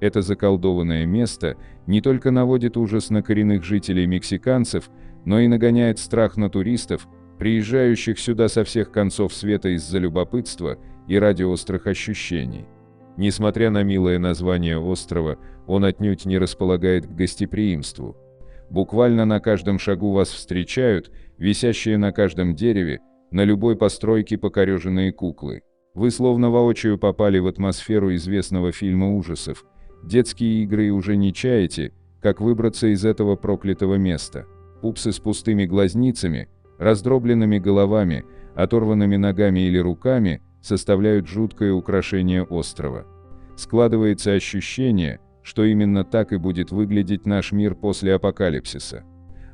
Это заколдованное место не только наводит ужас на коренных жителей мексиканцев, но и нагоняет страх на туристов, приезжающих сюда со всех концов света из-за любопытства и ради острых ощущений. Несмотря на милое название острова, он отнюдь не располагает к гостеприимству. Буквально на каждом шагу вас встречают висящие на каждом дереве, на любой постройке покореженные куклы. Вы словно воочию попали в атмосферу известного фильма ужасов. Детские игры и уже не чаете, как выбраться из этого проклятого места. Пупсы с пустыми глазницами, раздробленными головами, оторванными ногами или руками составляют жуткое украшение острова. Складывается ощущение, что именно так и будет выглядеть наш мир после апокалипсиса.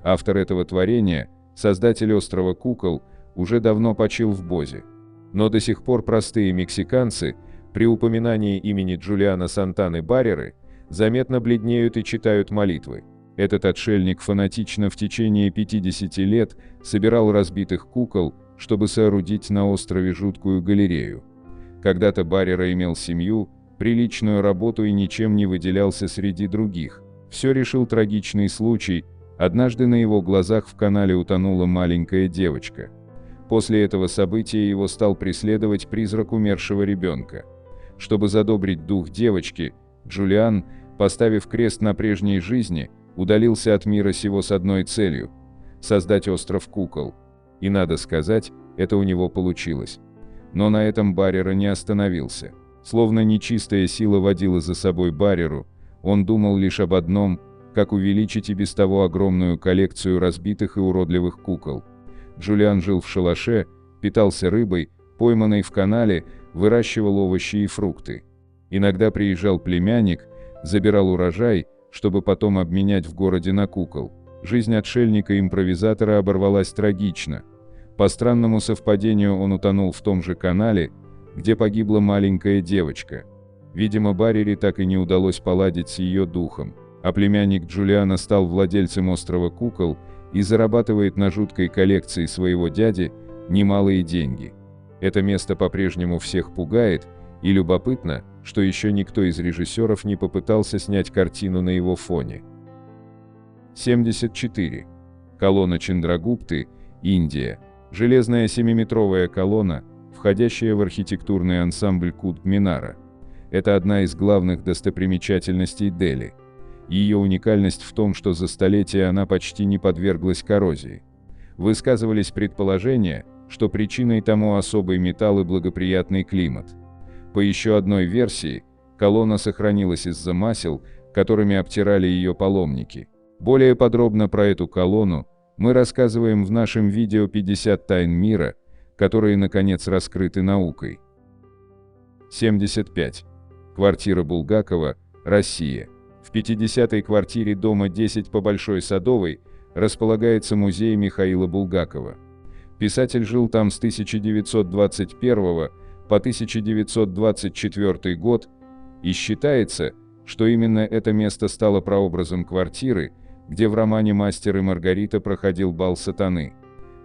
Автор этого творения, создатель острова Кукол, уже давно почил в Бозе. Но до сих пор простые мексиканцы, при упоминании имени Джулиана Сантаны Барреры, заметно бледнеют и читают молитвы. Этот отшельник фанатично в течение 50 лет собирал разбитых кукол, чтобы соорудить на острове жуткую галерею. Когда-то Баррера имел семью, приличную работу и ничем не выделялся среди других. Все решил трагичный случай. Однажды на его глазах в канале утонула маленькая девочка. После этого события его стал преследовать призрак умершего ребенка. Чтобы задобрить дух девочки, Джулиан, поставив крест на прежней жизни, удалился от мира сего с одной целью – создать остров Кукол. И надо сказать, это у него получилось. Но на этом Баррера не остановился. Словно нечистая сила водила за собой Барреру, он думал лишь об одном – как увеличить и без того огромную коллекцию разбитых и уродливых кукол. Джулиан жил в шалаше, питался рыбой, пойманной в канале, выращивал овощи и фрукты. Иногда приезжал племянник, забирал урожай, чтобы потом обменять в городе на кукол. жизнь отшельника-импровизатора оборвалась трагично. По странному совпадению он утонул в том же канале, где погибла маленькая девочка. Видимо, Баррири так и не удалось поладить с ее духом, а племянник Джулиана стал владельцем острова кукол и зарабатывает на жуткой коллекции своего дяди немалые деньги. Это место по-прежнему всех пугает, и любопытно, что еще никто из режиссеров не попытался снять картину на его фоне. 74. Колонна Чандрагупты, Индия. Железная 7-метровая колонна, входящая в архитектурный ансамбль Кутб-Минара. Это одна из главных достопримечательностей Дели. Ее уникальность в том, что за столетия она почти не подверглась коррозии. Высказывались предположения, что причиной тому особый металл и благоприятный климат. По еще одной версии, колонна сохранилась из-за масел, которыми обтирали ее паломники. Более подробно про эту колонну мы рассказываем в нашем видео «50 тайн мира», которые, наконец, раскрыты наукой. 75. Квартира Булгакова, Россия. В 50-й квартире дома 10 по Большой Садовой располагается музей Михаила Булгакова. Писатель жил там с 1921 по 1924 год, и считается, что именно это место стало прообразом квартиры, где в романе «Мастер и Маргарита» проходил бал сатаны.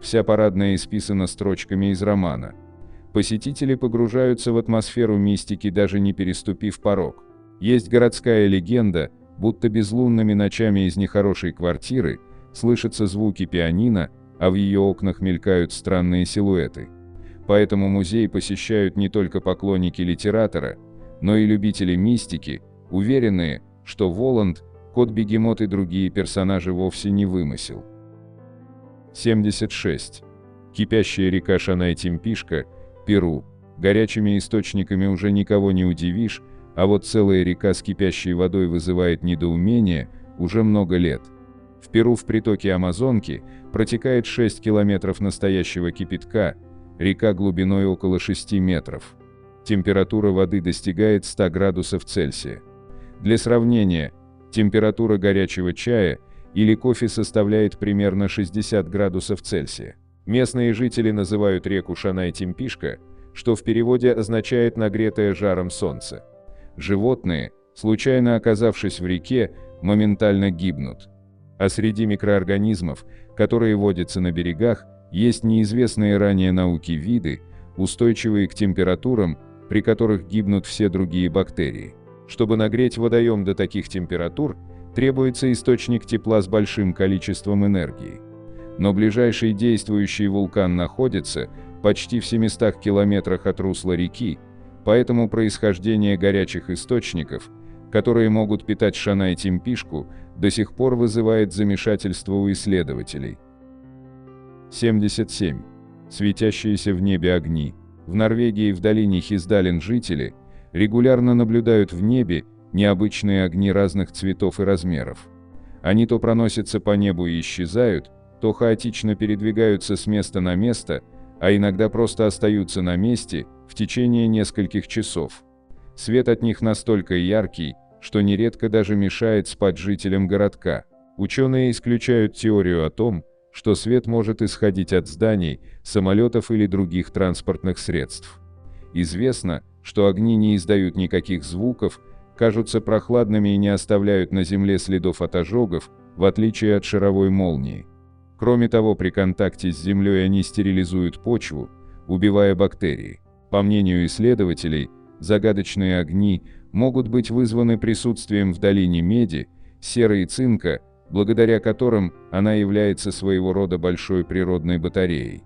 Вся парадная исписана строчками из романа. Посетители погружаются в атмосферу мистики, даже не переступив порог. Есть городская легенда, будто безлунными ночами из нехорошей квартиры слышатся звуки пианино, а в ее окнах мелькают странные силуэты. Поэтому музей посещают не только поклонники литератора, но и любители мистики, уверенные, что Воланд, Кот-бегемот и другие персонажи вовсе не вымысел. 76. Кипящая река Шанай-Темпишка, Перу. Горячими источниками уже никого не удивишь, а вот целая река с кипящей водой вызывает недоумение уже много лет. В Перу в притоке Амазонки протекает 6 километров настоящего кипятка, река глубиной около 6 метров. Температура воды достигает 100 градусов Цельсия. Для сравнения, температура горячего чая или кофе составляет примерно 60 градусов Цельсия. Местные жители называют реку Шанай-Темпишка, что в переводе означает «нагретое жаром солнце». Животные, случайно оказавшись в реке, моментально гибнут. А среди микроорганизмов, которые водятся на берегах, есть неизвестные ранее науке виды, устойчивые к температурам, при которых гибнут все другие бактерии. Чтобы нагреть водоем до таких температур, требуется источник тепла с большим количеством энергии. Но ближайший действующий вулкан находится почти в 700 километрах от русла реки, поэтому происхождение горячих источников, которые могут питать Шанай-Темпишку, до сих пор вызывает замешательство у исследователей. 77. Светящиеся в небе огни. В Норвегии в долине Хисдален жители регулярно наблюдают в небе необычные огни разных цветов и размеров. Они то проносятся по небу и исчезают, то хаотично передвигаются с места на место, а иногда просто остаются на месте в течение нескольких часов. Свет от них настолько яркий, что нередко даже мешает спать жителям городка. Ученые исключают теорию о том, что свет может исходить от зданий, самолетов или других транспортных средств. Известно, что огни не издают никаких звуков, кажутся прохладными и не оставляют на земле следов от ожогов, в отличие от шаровой молнии. Кроме того, при контакте с землей они стерилизуют почву, убивая бактерии. По мнению исследователей, загадочные огни могут быть вызваны присутствием в долине меди, серы и цинка, благодаря которым она является своего рода большой природной батареей.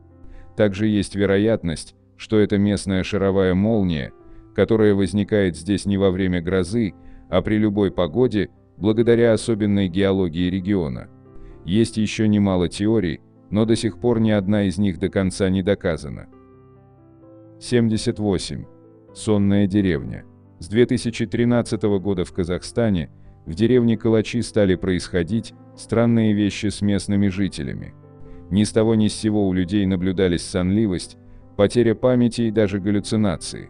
Также есть вероятность, что это местная шаровая молния, которая возникает здесь не во время грозы, а при любой погоде, благодаря особенной геологии региона. Есть еще немало теорий, но до сих пор ни одна из них до конца не доказана. 78. Сонная деревня. С 2013 года в Казахстане в деревне Калачи стали происходить странные вещи с местными жителями. Ни с того ни с сего у людей наблюдались сонливость, потеря памяти и даже галлюцинации.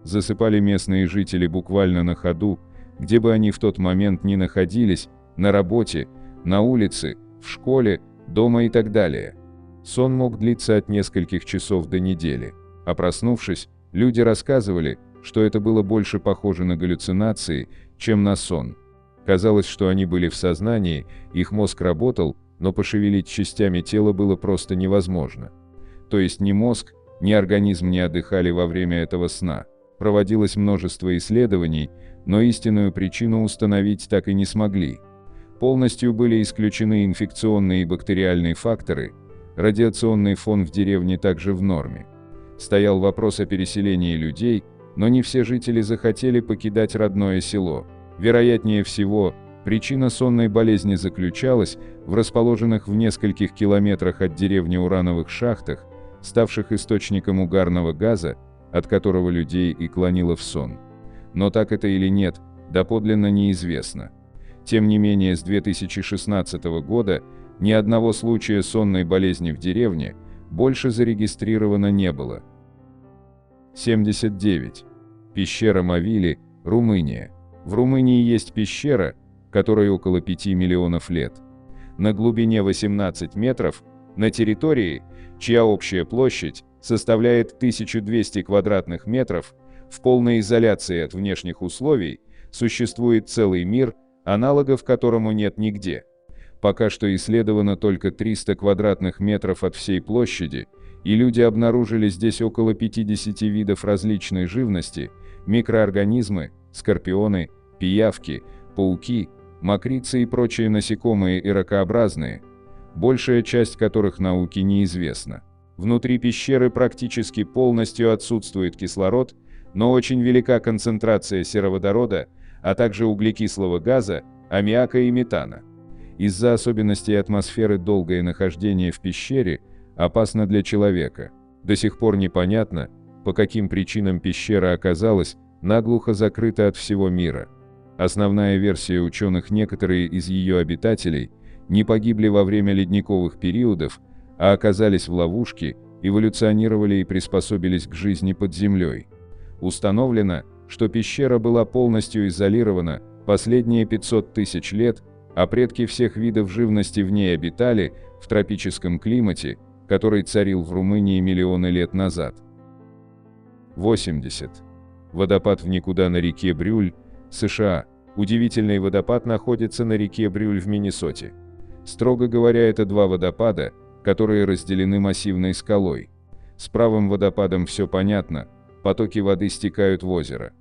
Засыпали местные жители буквально на ходу, где бы они в тот момент ни находились, на работе, на улице, в школе, дома и так далее. Сон мог длиться от нескольких часов до недели. А проснувшись, люди рассказывали, что это было больше похоже на галлюцинации, чем на сон. Казалось, что они были в сознании, их мозг работал, но пошевелить частями тела было просто невозможно. То есть ни мозг, ни организм не отдыхали во время этого сна. Проводилось множество исследований, но истинную причину установить так и не смогли. Полностью были исключены инфекционные и бактериальные факторы, радиационный фон в деревне также в норме. Стоял вопрос о переселении людей, но не все жители захотели покидать родное село. Вероятнее всего, причина сонной болезни заключалась в расположенных в нескольких километрах от деревни урановых шахтах, ставших источником угарного газа, от которого людей и клонило в сон. Но так это или нет, доподлинно неизвестно. Тем не менее, с 2016 года ни одного случая сонной болезни в деревне больше зарегистрировано не было. 79. Пещера Мавили, Румыния. В Румынии есть пещера, которой около 5 миллионов лет. На глубине 18 метров, на территории, чья общая площадь составляет 1200 квадратных метров, в полной изоляции от внешних условий, существует целый мир, аналогов которому нет нигде. Пока что исследовано только 300 квадратных метров от всей площади, и люди обнаружили здесь около 50 видов различной живности, микроорганизмы, скорпионы, пиявки, пауки, мокрицы и прочие насекомые и ракообразные, большая часть которых науке неизвестна. Внутри пещеры практически полностью отсутствует кислород, но очень велика концентрация сероводорода, а также углекислого газа, аммиака и метана. Из-за особенностей атмосферы долгое нахождение в пещере опасно для человека. До сих пор непонятно, по каким причинам пещера оказалась наглухо закрыта от всего мира. Основная версия ученых: некоторые из ее обитателей не погибли во время ледниковых периодов, а оказались в ловушке, эволюционировали и приспособились к жизни под землей. Установлено, что пещера была полностью изолирована последние 500 тысяч лет, а предки всех видов живности в ней обитали в тропическом климате, который царил в Румынии миллионы лет назад. 80. Водопад в никуда на реке Брюль, США. Удивительный водопад находится на реке Брюль в Миннесоте. Строго говоря, это два водопада, которые разделены массивной скалой. С правым водопадом все понятно, потоки воды стекают в озеро.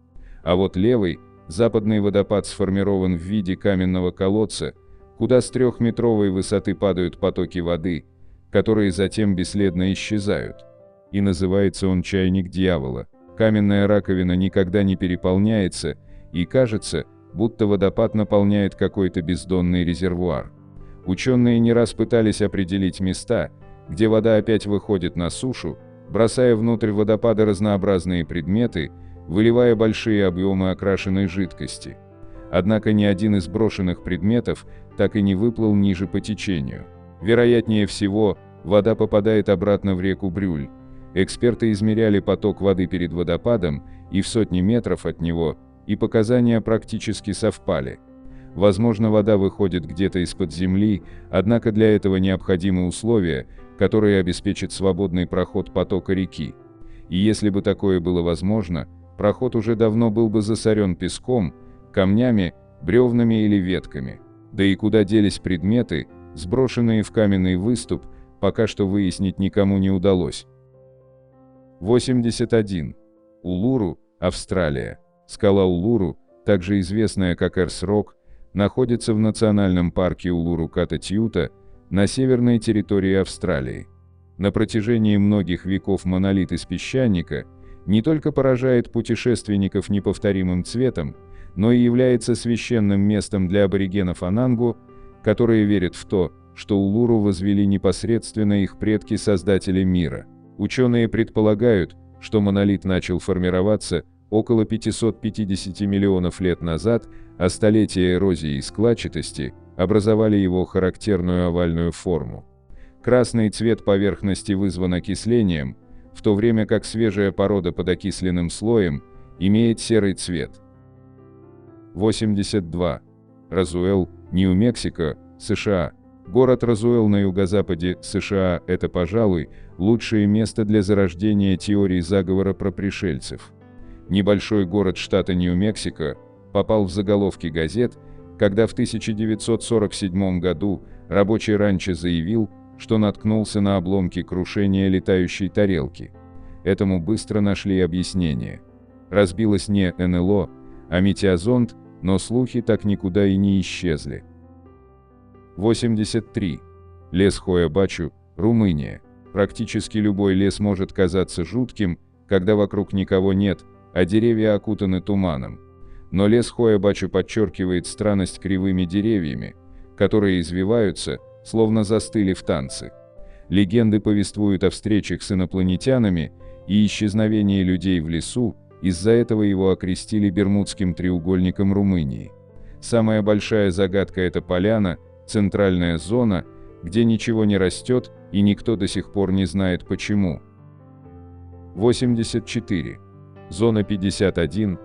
А вот левый, западный водопад сформирован в виде каменного колодца, куда с 3-метровой высоты падают потоки воды, которые затем бесследно исчезают. И называется он «Чайник дьявола». Каменная раковина никогда не переполняется, и кажется, будто водопад наполняет какой-то бездонный резервуар. Ученые не раз пытались определить места, где вода опять выходит на сушу, бросая внутрь водопада разнообразные предметы, выливая большие объемы окрашенной жидкости. Однако ни один из брошенных предметов так и не выплыл ниже по течению. Вероятнее всего, вода попадает обратно в реку Брюль. Эксперты измеряли поток воды перед водопадом и в сотни метров от него, и показания практически совпали. Возможно, вода выходит где-то из-под земли, однако для этого необходимы условия, которые обеспечат свободный проход потока реки. И если бы такое было возможно, проход уже давно был бы засорен песком, камнями, бревнами или ветками. Да и куда делись предметы, сброшенные в каменный выступ, пока что выяснить никому не удалось. 81. Улуру, Австралия. Скала Улуру, также известная как Эрс-Рок, находится в национальном парке Улуру-Ката-Тьюта на северной территории Австралии. На протяжении многих веков монолит из песчаника не только поражает путешественников неповторимым цветом, но и является священным местом для аборигенов Анангу, которые верят в то, что Улуру возвели непосредственно их предки-создатели мира. Ученые предполагают, что монолит начал формироваться около 550 миллионов лет назад, а столетия эрозии и складчатости образовали его характерную овальную форму. Красный цвет поверхности вызван окислением, в то время как свежая порода под окисленным слоем имеет серый цвет. 82. Розуэлл, Нью-Мексико, США. Город Розуэлл на юго-западе США – это, пожалуй, лучшее место для зарождения теории заговора про пришельцев. Небольшой город штата Нью-Мексико попал в заголовки газет, когда в 1947 году рабочий ранчо заявил, что наткнулся на обломки крушения летающей тарелки. Этому быстро нашли объяснение. Разбилось не НЛО, а метеозонд, но слухи так никуда и не исчезли. 83. Лес Хоя-Бачу, Румыния. Практически любой лес может казаться жутким, когда вокруг никого нет, а деревья окутаны туманом. Но лес Хоя-Бачу подчеркивает странность кривыми деревьями, которые извиваются, словно застыли в танце. Легенды повествуют о встречах с инопланетянами и исчезновении людей в лесу, из-за этого его окрестили Бермудским треугольником Румынии. Самая большая загадка – это поляна, центральная зона, где ничего не растет, и никто до сих пор не знает почему. 84. Зона 51.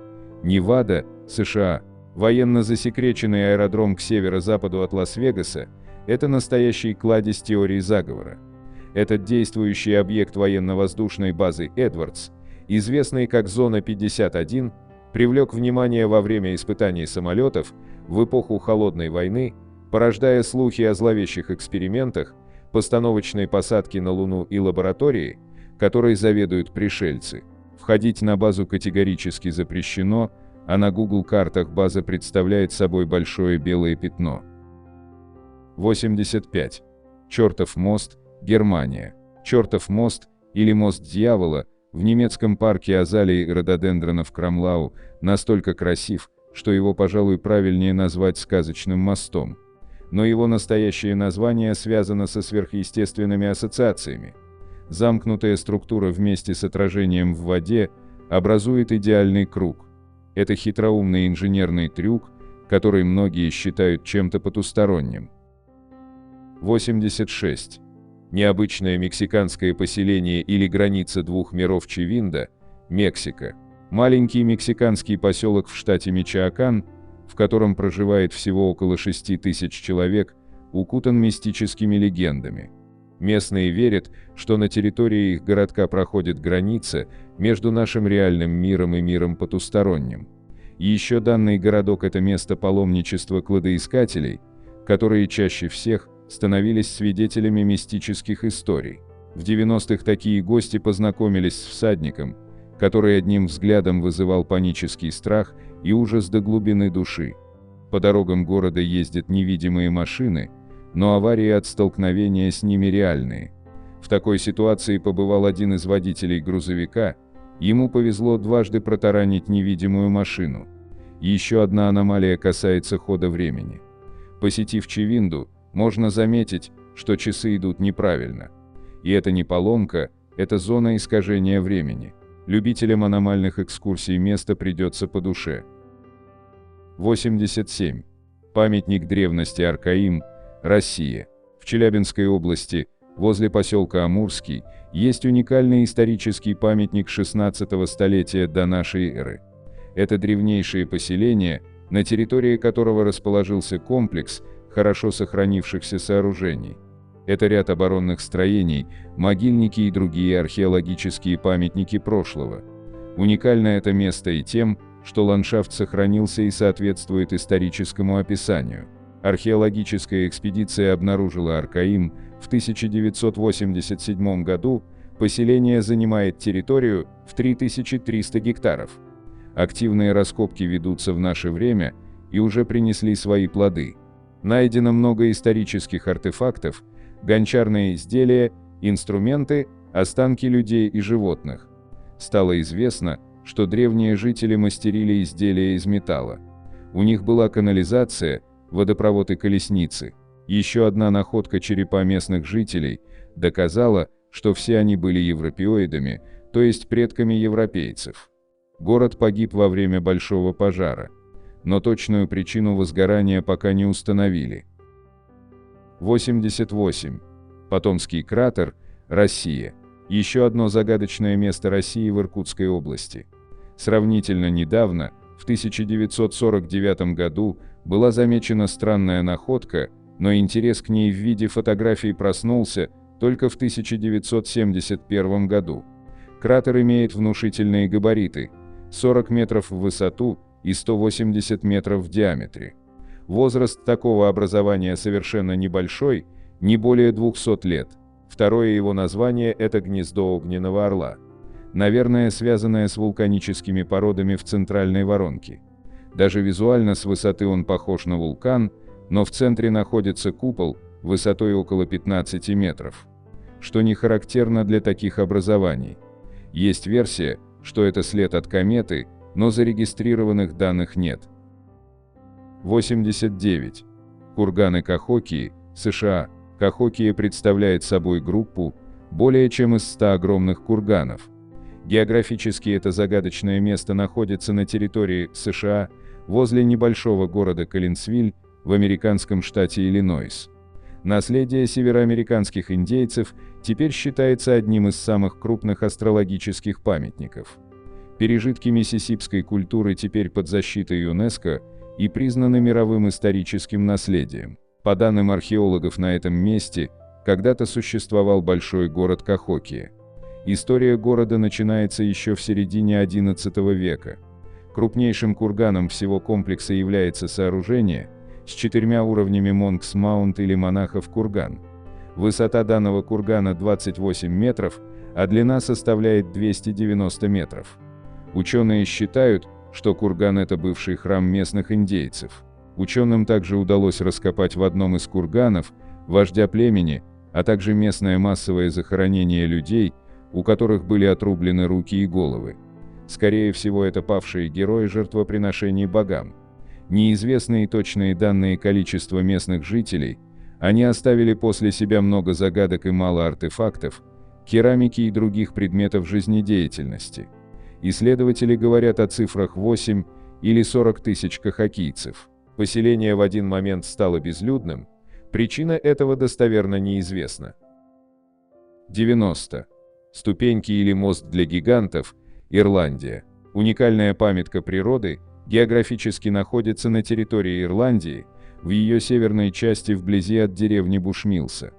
Невада, США. Военно засекреченный аэродром к северо-западу от Лас-Вегаса – это настоящий кладезь теории заговора. Этот действующий объект военно-воздушной базы Эдвардс, известный как Зона 51, привлек внимание во время испытаний самолетов в эпоху Холодной войны, порождая слухи о зловещих экспериментах, постановочной посадке на Луну и лаборатории, которой заведуют пришельцы. Входить на базу категорически запрещено, а на Google картах база представляет собой большое белое пятно. 85. Чертов мост, Германия. Чертов мост, или мост дьявола, в немецком парке азалий и рододендронов Крамлау настолько красив, что его, пожалуй, правильнее назвать сказочным мостом. Но его настоящее название связано со сверхъестественными ассоциациями. Замкнутая структура вместе с отражением в воде образует идеальный круг. Это хитроумный инженерный трюк, который многие считают чем-то потусторонним. 86. Необычное мексиканское поселение или граница двух миров Чивинда, Мексика. Маленький мексиканский поселок в штате Мичоакан, в котором проживает всего около 6 тысяч человек, укутан мистическими легендами. Местные верят, что на территории их городка проходит граница между нашим реальным миром и миром потусторонним. И еще данный городок – это место паломничества кладоискателей, которые чаще всех становились свидетелями мистических историй. В 90-х такие гости познакомились с всадником, который одним взглядом вызывал панический страх и ужас до глубины души. По дорогам города ездят невидимые машины, но аварии от столкновения с ними реальные. В такой ситуации побывал один из водителей грузовика, ему повезло дважды протаранить невидимую машину. Еще одна аномалия касается хода времени. Посетив Чивинду, можно заметить, что часы идут неправильно. И это не поломка, это зона искажения времени. Любителям аномальных экскурсий место придется по душе. 87. Памятник древности Аркаим, Россия. В Челябинской области, возле поселка Амурский, есть уникальный исторический памятник 16-го столетия до нашей эры. Это древнейшее поселение, на территории которого расположился комплекс хорошо сохранившихся сооружений. Это ряд оборонных строений, могильники и другие археологические памятники прошлого. Уникально это место и тем, что ландшафт сохранился и соответствует историческому описанию. Археологическая экспедиция обнаружила Аркаим в 1987 году, поселение занимает территорию в 3300 гектаров. Активные раскопки ведутся в наше время и уже принесли свои плоды. Найдено много исторических артефактов, гончарные изделия, инструменты, останки людей и животных. Стало известно, что древние жители мастерили изделия из металла. У них была канализация, водопровод и колесницы. Еще одна находка черепа местных жителей доказала, что все они были европеоидами, то есть предками европейцев. Город погиб во время большого пожара, но точную причину возгорания пока не установили. 88. Потомский кратер, Россия. Еще одно загадочное место России в Иркутской области. Сравнительно недавно, в 1949 году, была замечена странная находка, но интерес к ней в виде фотографий проснулся только в 1971 году. Кратер имеет внушительные габариты – 40 метров в высоту и 180 метров в диаметре. Возраст такого образования совершенно небольшой, не более 200 лет. Второе его название – это гнездо огненного орла. Наверное, связанное с вулканическими породами в центральной воронке. Даже визуально с высоты он похож на вулкан, но в центре находится купол высотой около 15 метров, что не характерно для таких образований. Есть версия, что это след от кометы, но зарегистрированных данных нет. 89. Курганы Кахокии, США. Кахокия представляет собой группу более чем из 100 огромных курганов. Географически это загадочное место находится на территории США, возле небольшого города Коллинсвиль в американском штате Иллинойс. Наследие североамериканских индейцев теперь считается одним из самых крупных астрологических памятников. Пережитки миссисипской культуры теперь под защитой ЮНЕСКО и признаны мировым историческим наследием. По данным археологов, на этом месте когда-то существовал большой город Кахокия. История города начинается еще в середине XI века. Крупнейшим курганом всего комплекса является сооружение с 4 уровнями Монкс-Маунт или Монахов-курган. Высота данного кургана 28 метров, а длина составляет 290 метров. Ученые считают, что курган – это бывший храм местных индейцев. Ученым также удалось раскопать в одном из курганов вождя племени, а также местное массовое захоронение людей, у которых были отрублены руки и головы. Скорее всего, это павшие герои жертвоприношений богам. Неизвестные точные данные количества местных жителей, они оставили после себя много загадок и мало артефактов, керамики и других предметов жизнедеятельности. Исследователи говорят о цифрах 8 или 40 тысяч кахокийцев. Поселение в один момент стало безлюдным, причина этого достоверно неизвестна. 90. Ступеньки или мост для гигантов, Ирландия. Уникальная памятка природы, географически находится на территории Ирландии, в ее северной части вблизи от деревни Бушмилса.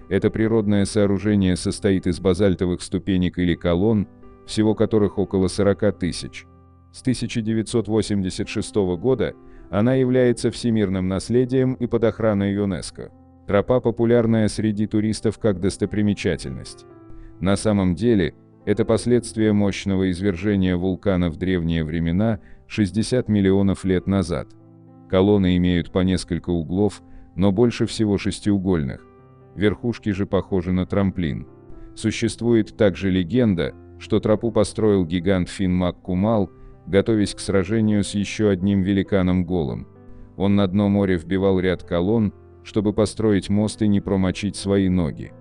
Это природное сооружение состоит из базальтовых ступенек или колонн, всего которых около 40 тысяч. С 1986 года она является всемирным наследием и под охраной ЮНЕСКО. Тропа популярная среди туристов как достопримечательность. На самом деле, это последствия мощного извержения вулкана в древние времена, 60 миллионов лет назад. Колонны имеют по несколько углов, но больше всего шестиугольных. Верхушки же похожи на трамплин. Существует также легенда, что тропу построил гигант Финн Маккумал, готовясь к сражению с еще одним великаном Голом. Он на дно моря вбивал ряд колонн, чтобы построить мост и не промочить свои ноги.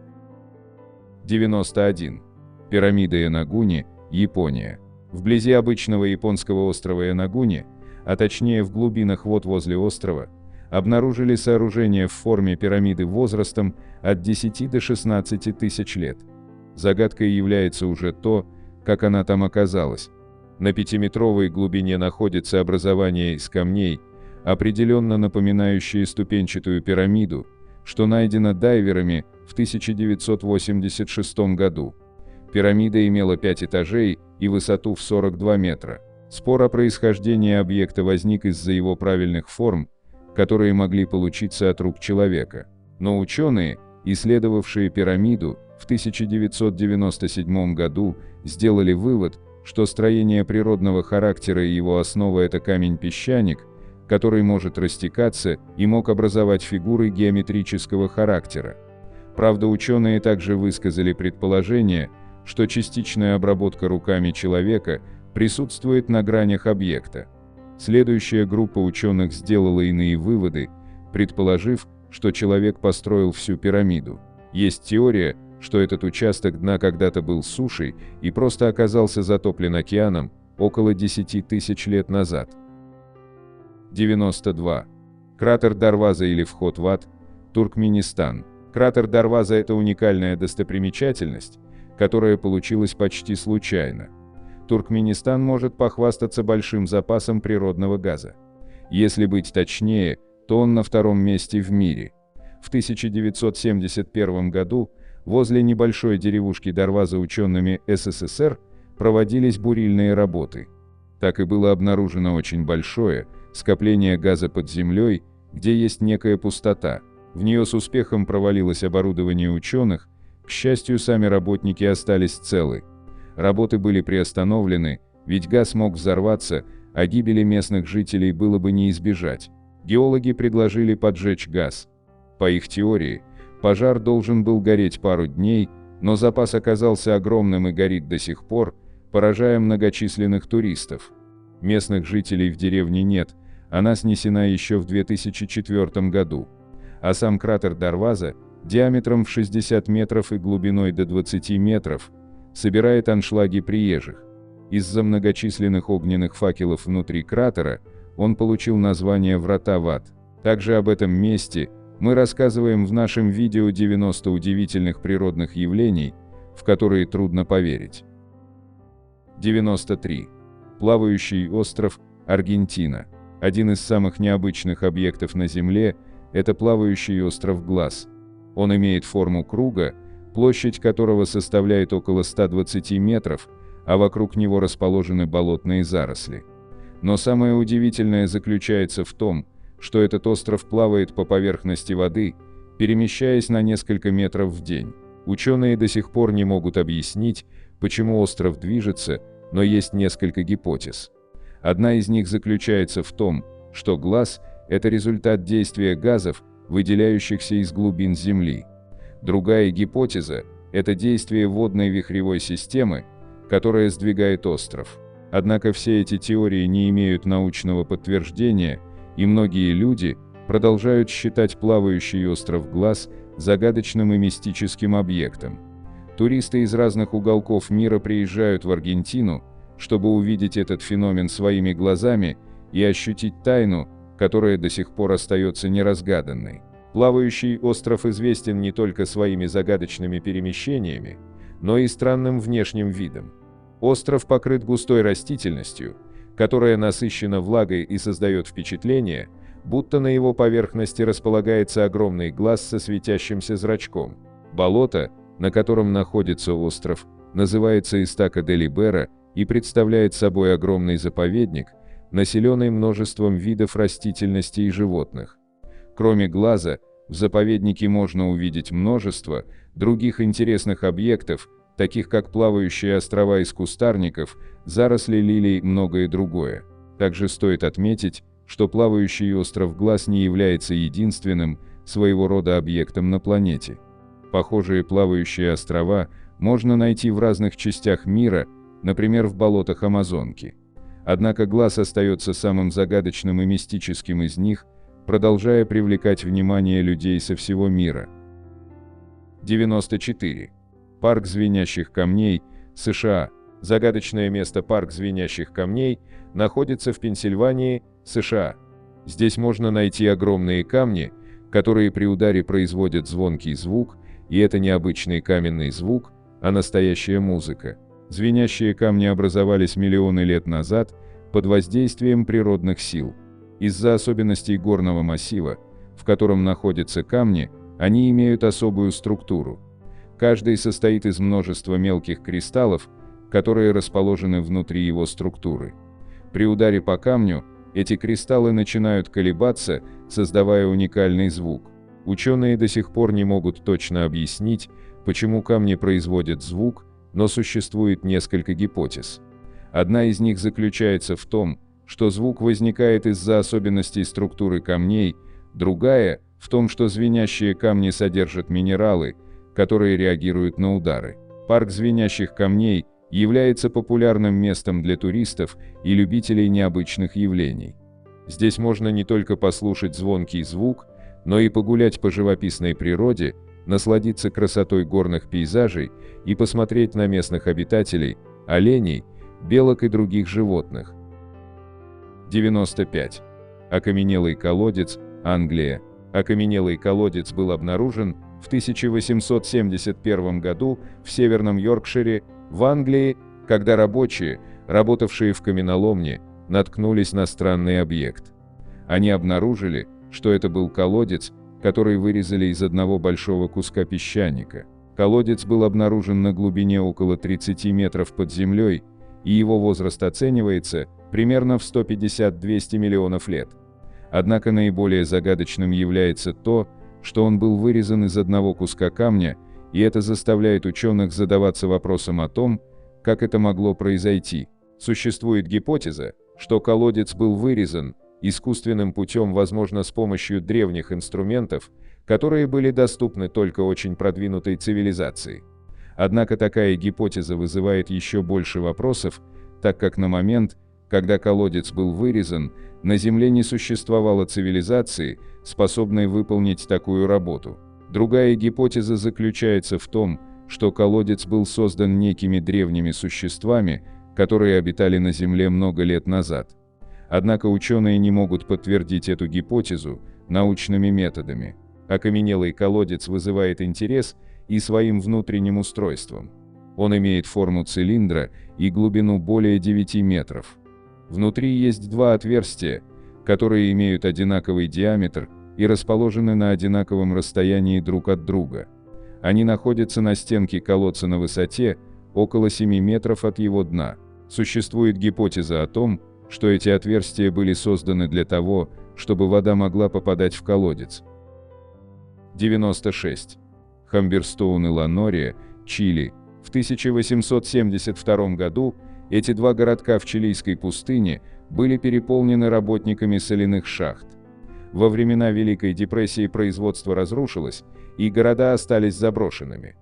91. Пирамида Янагуни, Япония. Вблизи обычного японского острова Янагуни, а точнее в глубинах вод возле острова, обнаружили сооружение в форме пирамиды возрастом от 10 до 16 тысяч лет. Загадкой является уже то, как она там оказалась. На 5-метровой глубине находится образование из камней, определенно напоминающие ступенчатую пирамиду, что найдено дайверами в 1986 году. Пирамида имела 5 этажей и высоту в 42 метра. Спор о происхождении объекта возник из-за его правильных форм, которые могли получиться от рук человека. Но ученые, исследовавшие пирамиду, в 1997 году сделали вывод, что строение природного характера и его основа – это камень-песчаник, который может растекаться и мог образовать фигуры геометрического характера. Правда, ученые также высказали предположение, что частичная обработка руками человека присутствует на гранях объекта. Следующая группа ученых сделала иные выводы, предположив, что человек построил всю пирамиду. Есть теория, что этот участок дна когда-то был сушей и просто оказался затоплен океаном около 10 тысяч лет назад. 92. Кратер Дарваза или вход в ад, Туркменистан. Кратер Дарваза – это уникальная достопримечательность, которая получилась почти случайно. Туркменистан может похвастаться большим запасом природного газа. Если быть точнее, то он на 2-м месте в мире. В 1971 году возле небольшой деревушки Дарваза учеными СССР проводились бурильные работы. Так и было обнаружено очень большое скопление газа под землей, где есть некая пустота. В нее с успехом провалилось оборудование ученых, к счастью, сами работники остались целы. Работы были приостановлены, ведь газ мог взорваться, а гибели местных жителей было бы не избежать. Геологи предложили поджечь газ. По их теории, пожар должен был гореть пару дней, но запас оказался огромным и горит до сих пор, поражая многочисленных туристов. Местных жителей в деревне нет, она снесена еще в 2004 году. А сам кратер Дарваза, диаметром в 60 метров и глубиной до 20 метров, собирает аншлаги приезжих. Из-за многочисленных огненных факелов внутри кратера он получил название «Врата в ад». Также об этом месте мы рассказываем в нашем видео 90 удивительных природных явлений, в которые трудно поверить. 93. Плавающий остров, Аргентина. Один из самых необычных объектов на Земле – это плавающий остров Глаз. Он имеет форму круга, площадь которого составляет около 120 метров, а вокруг него расположены болотные заросли. Но самое удивительное заключается в том, что этот остров плавает по поверхности воды, перемещаясь на несколько метров в день. Ученые до сих пор не могут объяснить, почему остров движется, но есть несколько гипотез. Одна из них заключается в том, что глаз – это результат действия газов, выделяющихся из глубин Земли. Другая гипотеза – это действие водной вихревой системы, которая сдвигает остров. Однако все эти теории не имеют научного подтверждения, и многие люди продолжают считать плавающий остров Глаз загадочным и мистическим объектом. Туристы из разных уголков мира приезжают в Аргентину, чтобы увидеть этот феномен своими глазами и ощутить тайну, которая до сих пор остается неразгаданной. Плавающий остров известен не только своими загадочными перемещениями, но и странным внешним видом. Остров покрыт густой растительностью, которая насыщена влагой и создает впечатление, будто на его поверхности располагается огромный глаз со светящимся зрачком. Болото, на котором находится остров, называется Истака де Либера и представляет собой огромный заповедник, населенный множеством видов растительности и животных. Кроме глаза, в заповеднике можно увидеть множество других интересных объектов, таких как плавающие острова из кустарников, заросли лилий и многое другое. Также стоит отметить, что плавающий остров Глаз не является единственным своего рода объектом на планете. Похожие плавающие острова можно найти в разных частях мира, например, в болотах Амазонки. Однако Глаз остается самым загадочным и мистическим из них, продолжая привлекать внимание людей со всего мира. 94. Парк звенящих камней, США. Загадочное место Парк звенящих камней находится в Пенсильвании, США. Здесь можно найти огромные камни, которые при ударе производят звонкий звук, и это не обычный каменный звук, а настоящая музыка. Звенящие камни образовались миллионы лет назад под воздействием природных сил. Из-за особенностей горного массива, в котором находятся камни, они имеют особую структуру. Каждый состоит из множества мелких кристаллов, которые расположены внутри его структуры. При ударе по камню эти кристаллы начинают колебаться, создавая уникальный звук. Ученые до сих пор не могут точно объяснить, почему камни производят звук, но существует несколько гипотез. Одна из них заключается в том, что звук возникает из-за особенностей структуры камней, другая – в том, что звенящие камни содержат минералы, которые реагируют на удары. Парк звенящих камней является популярным местом для туристов и любителей необычных явлений. Здесь можно не только послушать звонкий звук, но и погулять по живописной природе, насладиться красотой горных пейзажей и посмотреть на местных обитателей, оленей, белок и других животных. 95. Окаменелый колодец, Англия. Окаменелый колодец был обнаружен в 1871 году в Северном Йоркшире, в Англии, когда рабочие, работавшие в каменоломне, наткнулись на странный объект. Они обнаружили, что это был колодец, который вырезали из одного большого куска песчаника. Колодец был обнаружен на глубине около 30 метров под землей, и его возраст оценивается примерно в 150-200 миллионов лет. Однако наиболее загадочным является то, что он был вырезан из одного куска камня, и это заставляет ученых задаваться вопросом о том, как это могло произойти. Существует гипотеза, что колодец был вырезан искусственным путем, возможно, с помощью древних инструментов, которые были доступны только очень продвинутой цивилизации. Однако такая гипотеза вызывает еще больше вопросов, так как на момент, когда колодец был вырезан, на Земле не существовало цивилизации, способной выполнить такую работу. Другая гипотеза заключается в том, что колодец был создан некими древними существами, которые обитали на Земле много лет назад. Однако ученые не могут подтвердить эту гипотезу научными методами. Окаменелый колодец вызывает интерес и своим внутренним устройством. Он имеет форму цилиндра и глубину более 9 метров. Внутри есть два отверстия, которые имеют одинаковый диаметр и расположены на одинаковом расстоянии друг от друга. Они находятся на стенке колодца на высоте около 7 метров от его дна. Существует гипотеза о том, что эти отверстия были созданы для того, чтобы вода могла попадать в колодец. 96. Хамберстоун и Ланория, Чили. В 1872 году эти два городка в чилийской пустыне были переполнены работниками соляных шахт. Во времена Великой депрессии производство разрушилось, и города остались заброшенными.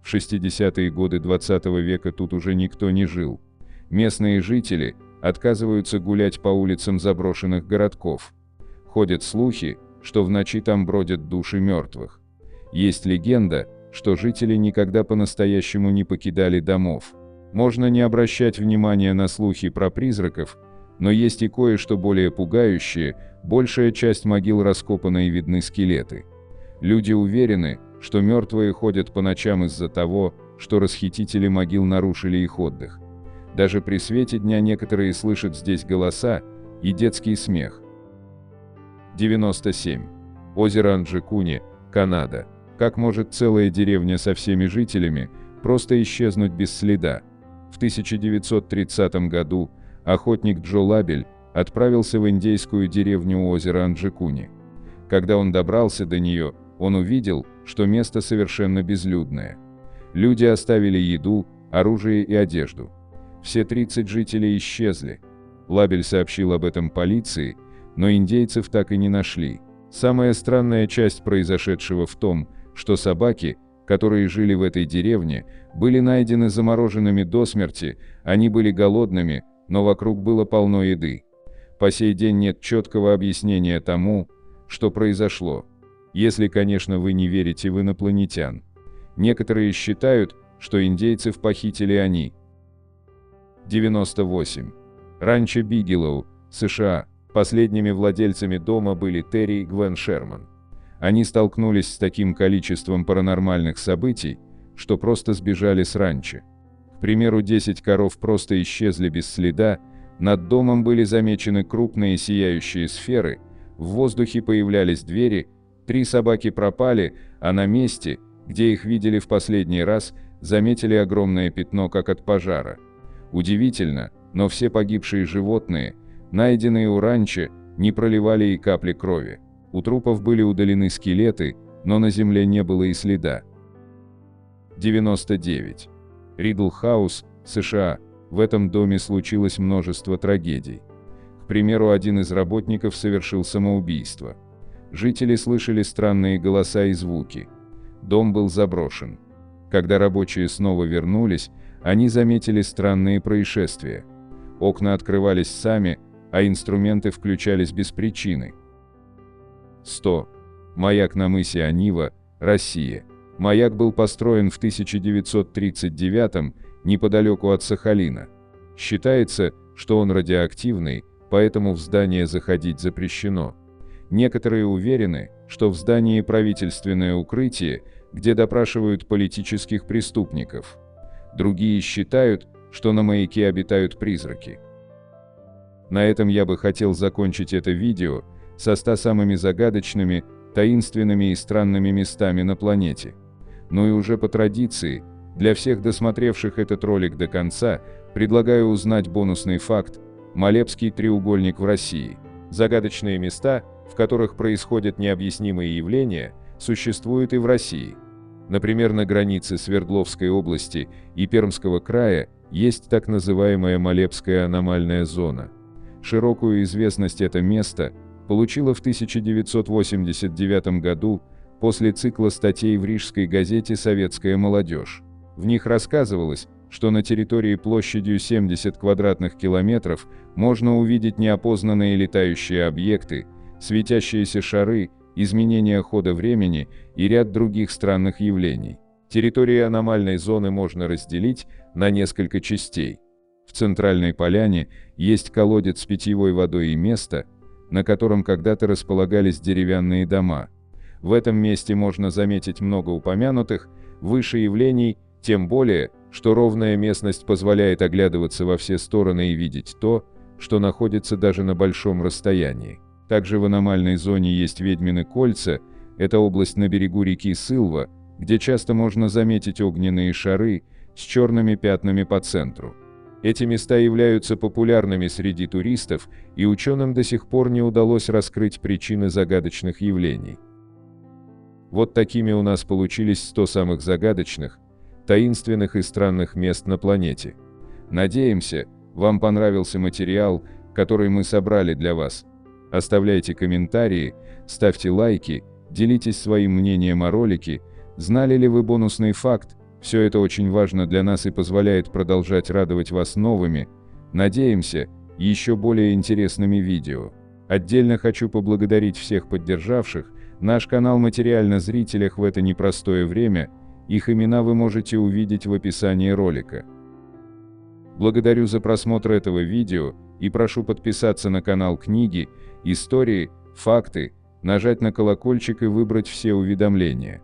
В 60-е годы 20 века тут уже никто не жил. Местные жители отказываются гулять по улицам заброшенных городков. Ходят слухи, что в ночи там бродят души мертвых. Есть легенда, что жители никогда по-настоящему не покидали домов. Можно не обращать внимания на слухи про призраков, но есть и кое-что более пугающее: большая часть могил раскопана и видны скелеты. Люди уверены, что мертвые ходят по ночам из-за того, что расхитители могил нарушили их отдых. Даже при свете дня некоторые слышат здесь голоса и детский смех. 97. Озеро Анджекуни, Канада. Как может целая деревня со всеми жителями просто исчезнуть без следа? В 1930 году охотник Джо Лабель отправился в индейскую деревню у озера Анджекуни. Когда он добрался до нее, он увидел, что место совершенно безлюдное. Люди оставили еду, оружие и одежду. Все 30 жителей исчезли. Лабель сообщил об этом полиции, но индейцев так и не нашли. Самая странная часть произошедшего в том, что собаки, которые жили в этой деревне, были найдены замороженными до смерти, они были голодными, но вокруг было полно еды. По сей день нет четкого объяснения тому, что произошло. Если, конечно, вы не верите в инопланетян. Некоторые считают, что индейцев похитили они. 98. Ранчо Бигелоу, США. Последними владельцами дома были Терри и Гвен Шерман. Они столкнулись с таким количеством паранормальных событий, что просто сбежали с ранчо. К примеру, 10 коров просто исчезли без следа, над домом были замечены крупные сияющие сферы, в воздухе появлялись двери, 3 собаки пропали, а на месте, где их видели в последний раз, заметили огромное пятно, как от пожара. Удивительно, но все погибшие животные, найденные у ранчо, не проливали и капли крови. У трупов были удалены скелеты, но на земле не было и следа. 99. Ридл Хаус, США. В этом доме случилось множество трагедий. К примеру, один из работников совершил самоубийство. Жители слышали странные голоса и звуки. Дом был заброшен. Когда рабочие снова вернулись, они заметили странные происшествия. Окна открывались сами, а инструменты включались без причины. 100. Маяк на мысе Анива, Россия. Маяк был построен в 1939-м, неподалеку от Сахалина. Считается, что он радиоактивный, поэтому в здание заходить запрещено. Некоторые уверены, что в здании правительственное укрытие, где допрашивают политических преступников. Другие считают, что на маяке обитают призраки. На этом я бы хотел закончить это видео со 100 самыми загадочными, таинственными и странными местами на планете. Ну и уже по традиции, для всех досмотревших этот ролик до конца, предлагаю узнать бонусный факт: Молебский треугольник в России. Загадочные места, в которых происходят необъяснимые явления, существуют и в России. Например, на границе Свердловской области и Пермского края есть так называемая Молебская аномальная зона. Широкую известность это место получило в 1989 году после цикла статей в рижской газете «Советская молодежь». В них рассказывалось, что на территории площадью 70 квадратных километров можно увидеть неопознанные летающие объекты, светящиеся шары, изменения хода времени и ряд других странных явлений. Территорию аномальной зоны можно разделить на несколько частей. В центральной поляне есть колодец с питьевой водой и место, на котором когда-то располагались деревянные дома. В этом месте можно заметить много упомянутых выше явлений, тем более, что ровная местность позволяет оглядываться во все стороны и видеть то, что находится даже на большом расстоянии. Также в аномальной зоне есть Ведьмины кольца, это область на берегу реки Сылва, где часто можно заметить огненные шары с черными пятнами по центру. Эти места являются популярными среди туристов, и ученым до сих пор не удалось раскрыть причины загадочных явлений. Вот такими у нас получились 100 самых загадочных, таинственных и странных мест на планете. Надеемся, вам понравился материал, который мы собрали для вас. Оставляйте комментарии, ставьте лайки, делитесь своим мнением о ролике. Знали ли вы бонусный факт? Все это очень важно для нас и позволяет продолжать радовать вас новыми, надеемся, еще более интересными видео. Отдельно хочу поблагодарить всех поддержавших наш канал материально зрителях в это непростое время, их имена вы можете увидеть в описании ролика. Благодарю за просмотр этого видео и прошу подписаться на канал Книги, Истории, Факты, нажать на колокольчик и выбрать все уведомления.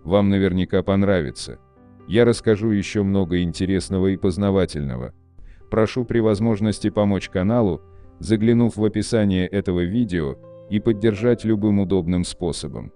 Вам наверняка понравится. Я расскажу еще много интересного и познавательного. Прошу при возможности помочь каналу, заглянув в описание этого видео, и поддержать любым удобным способом.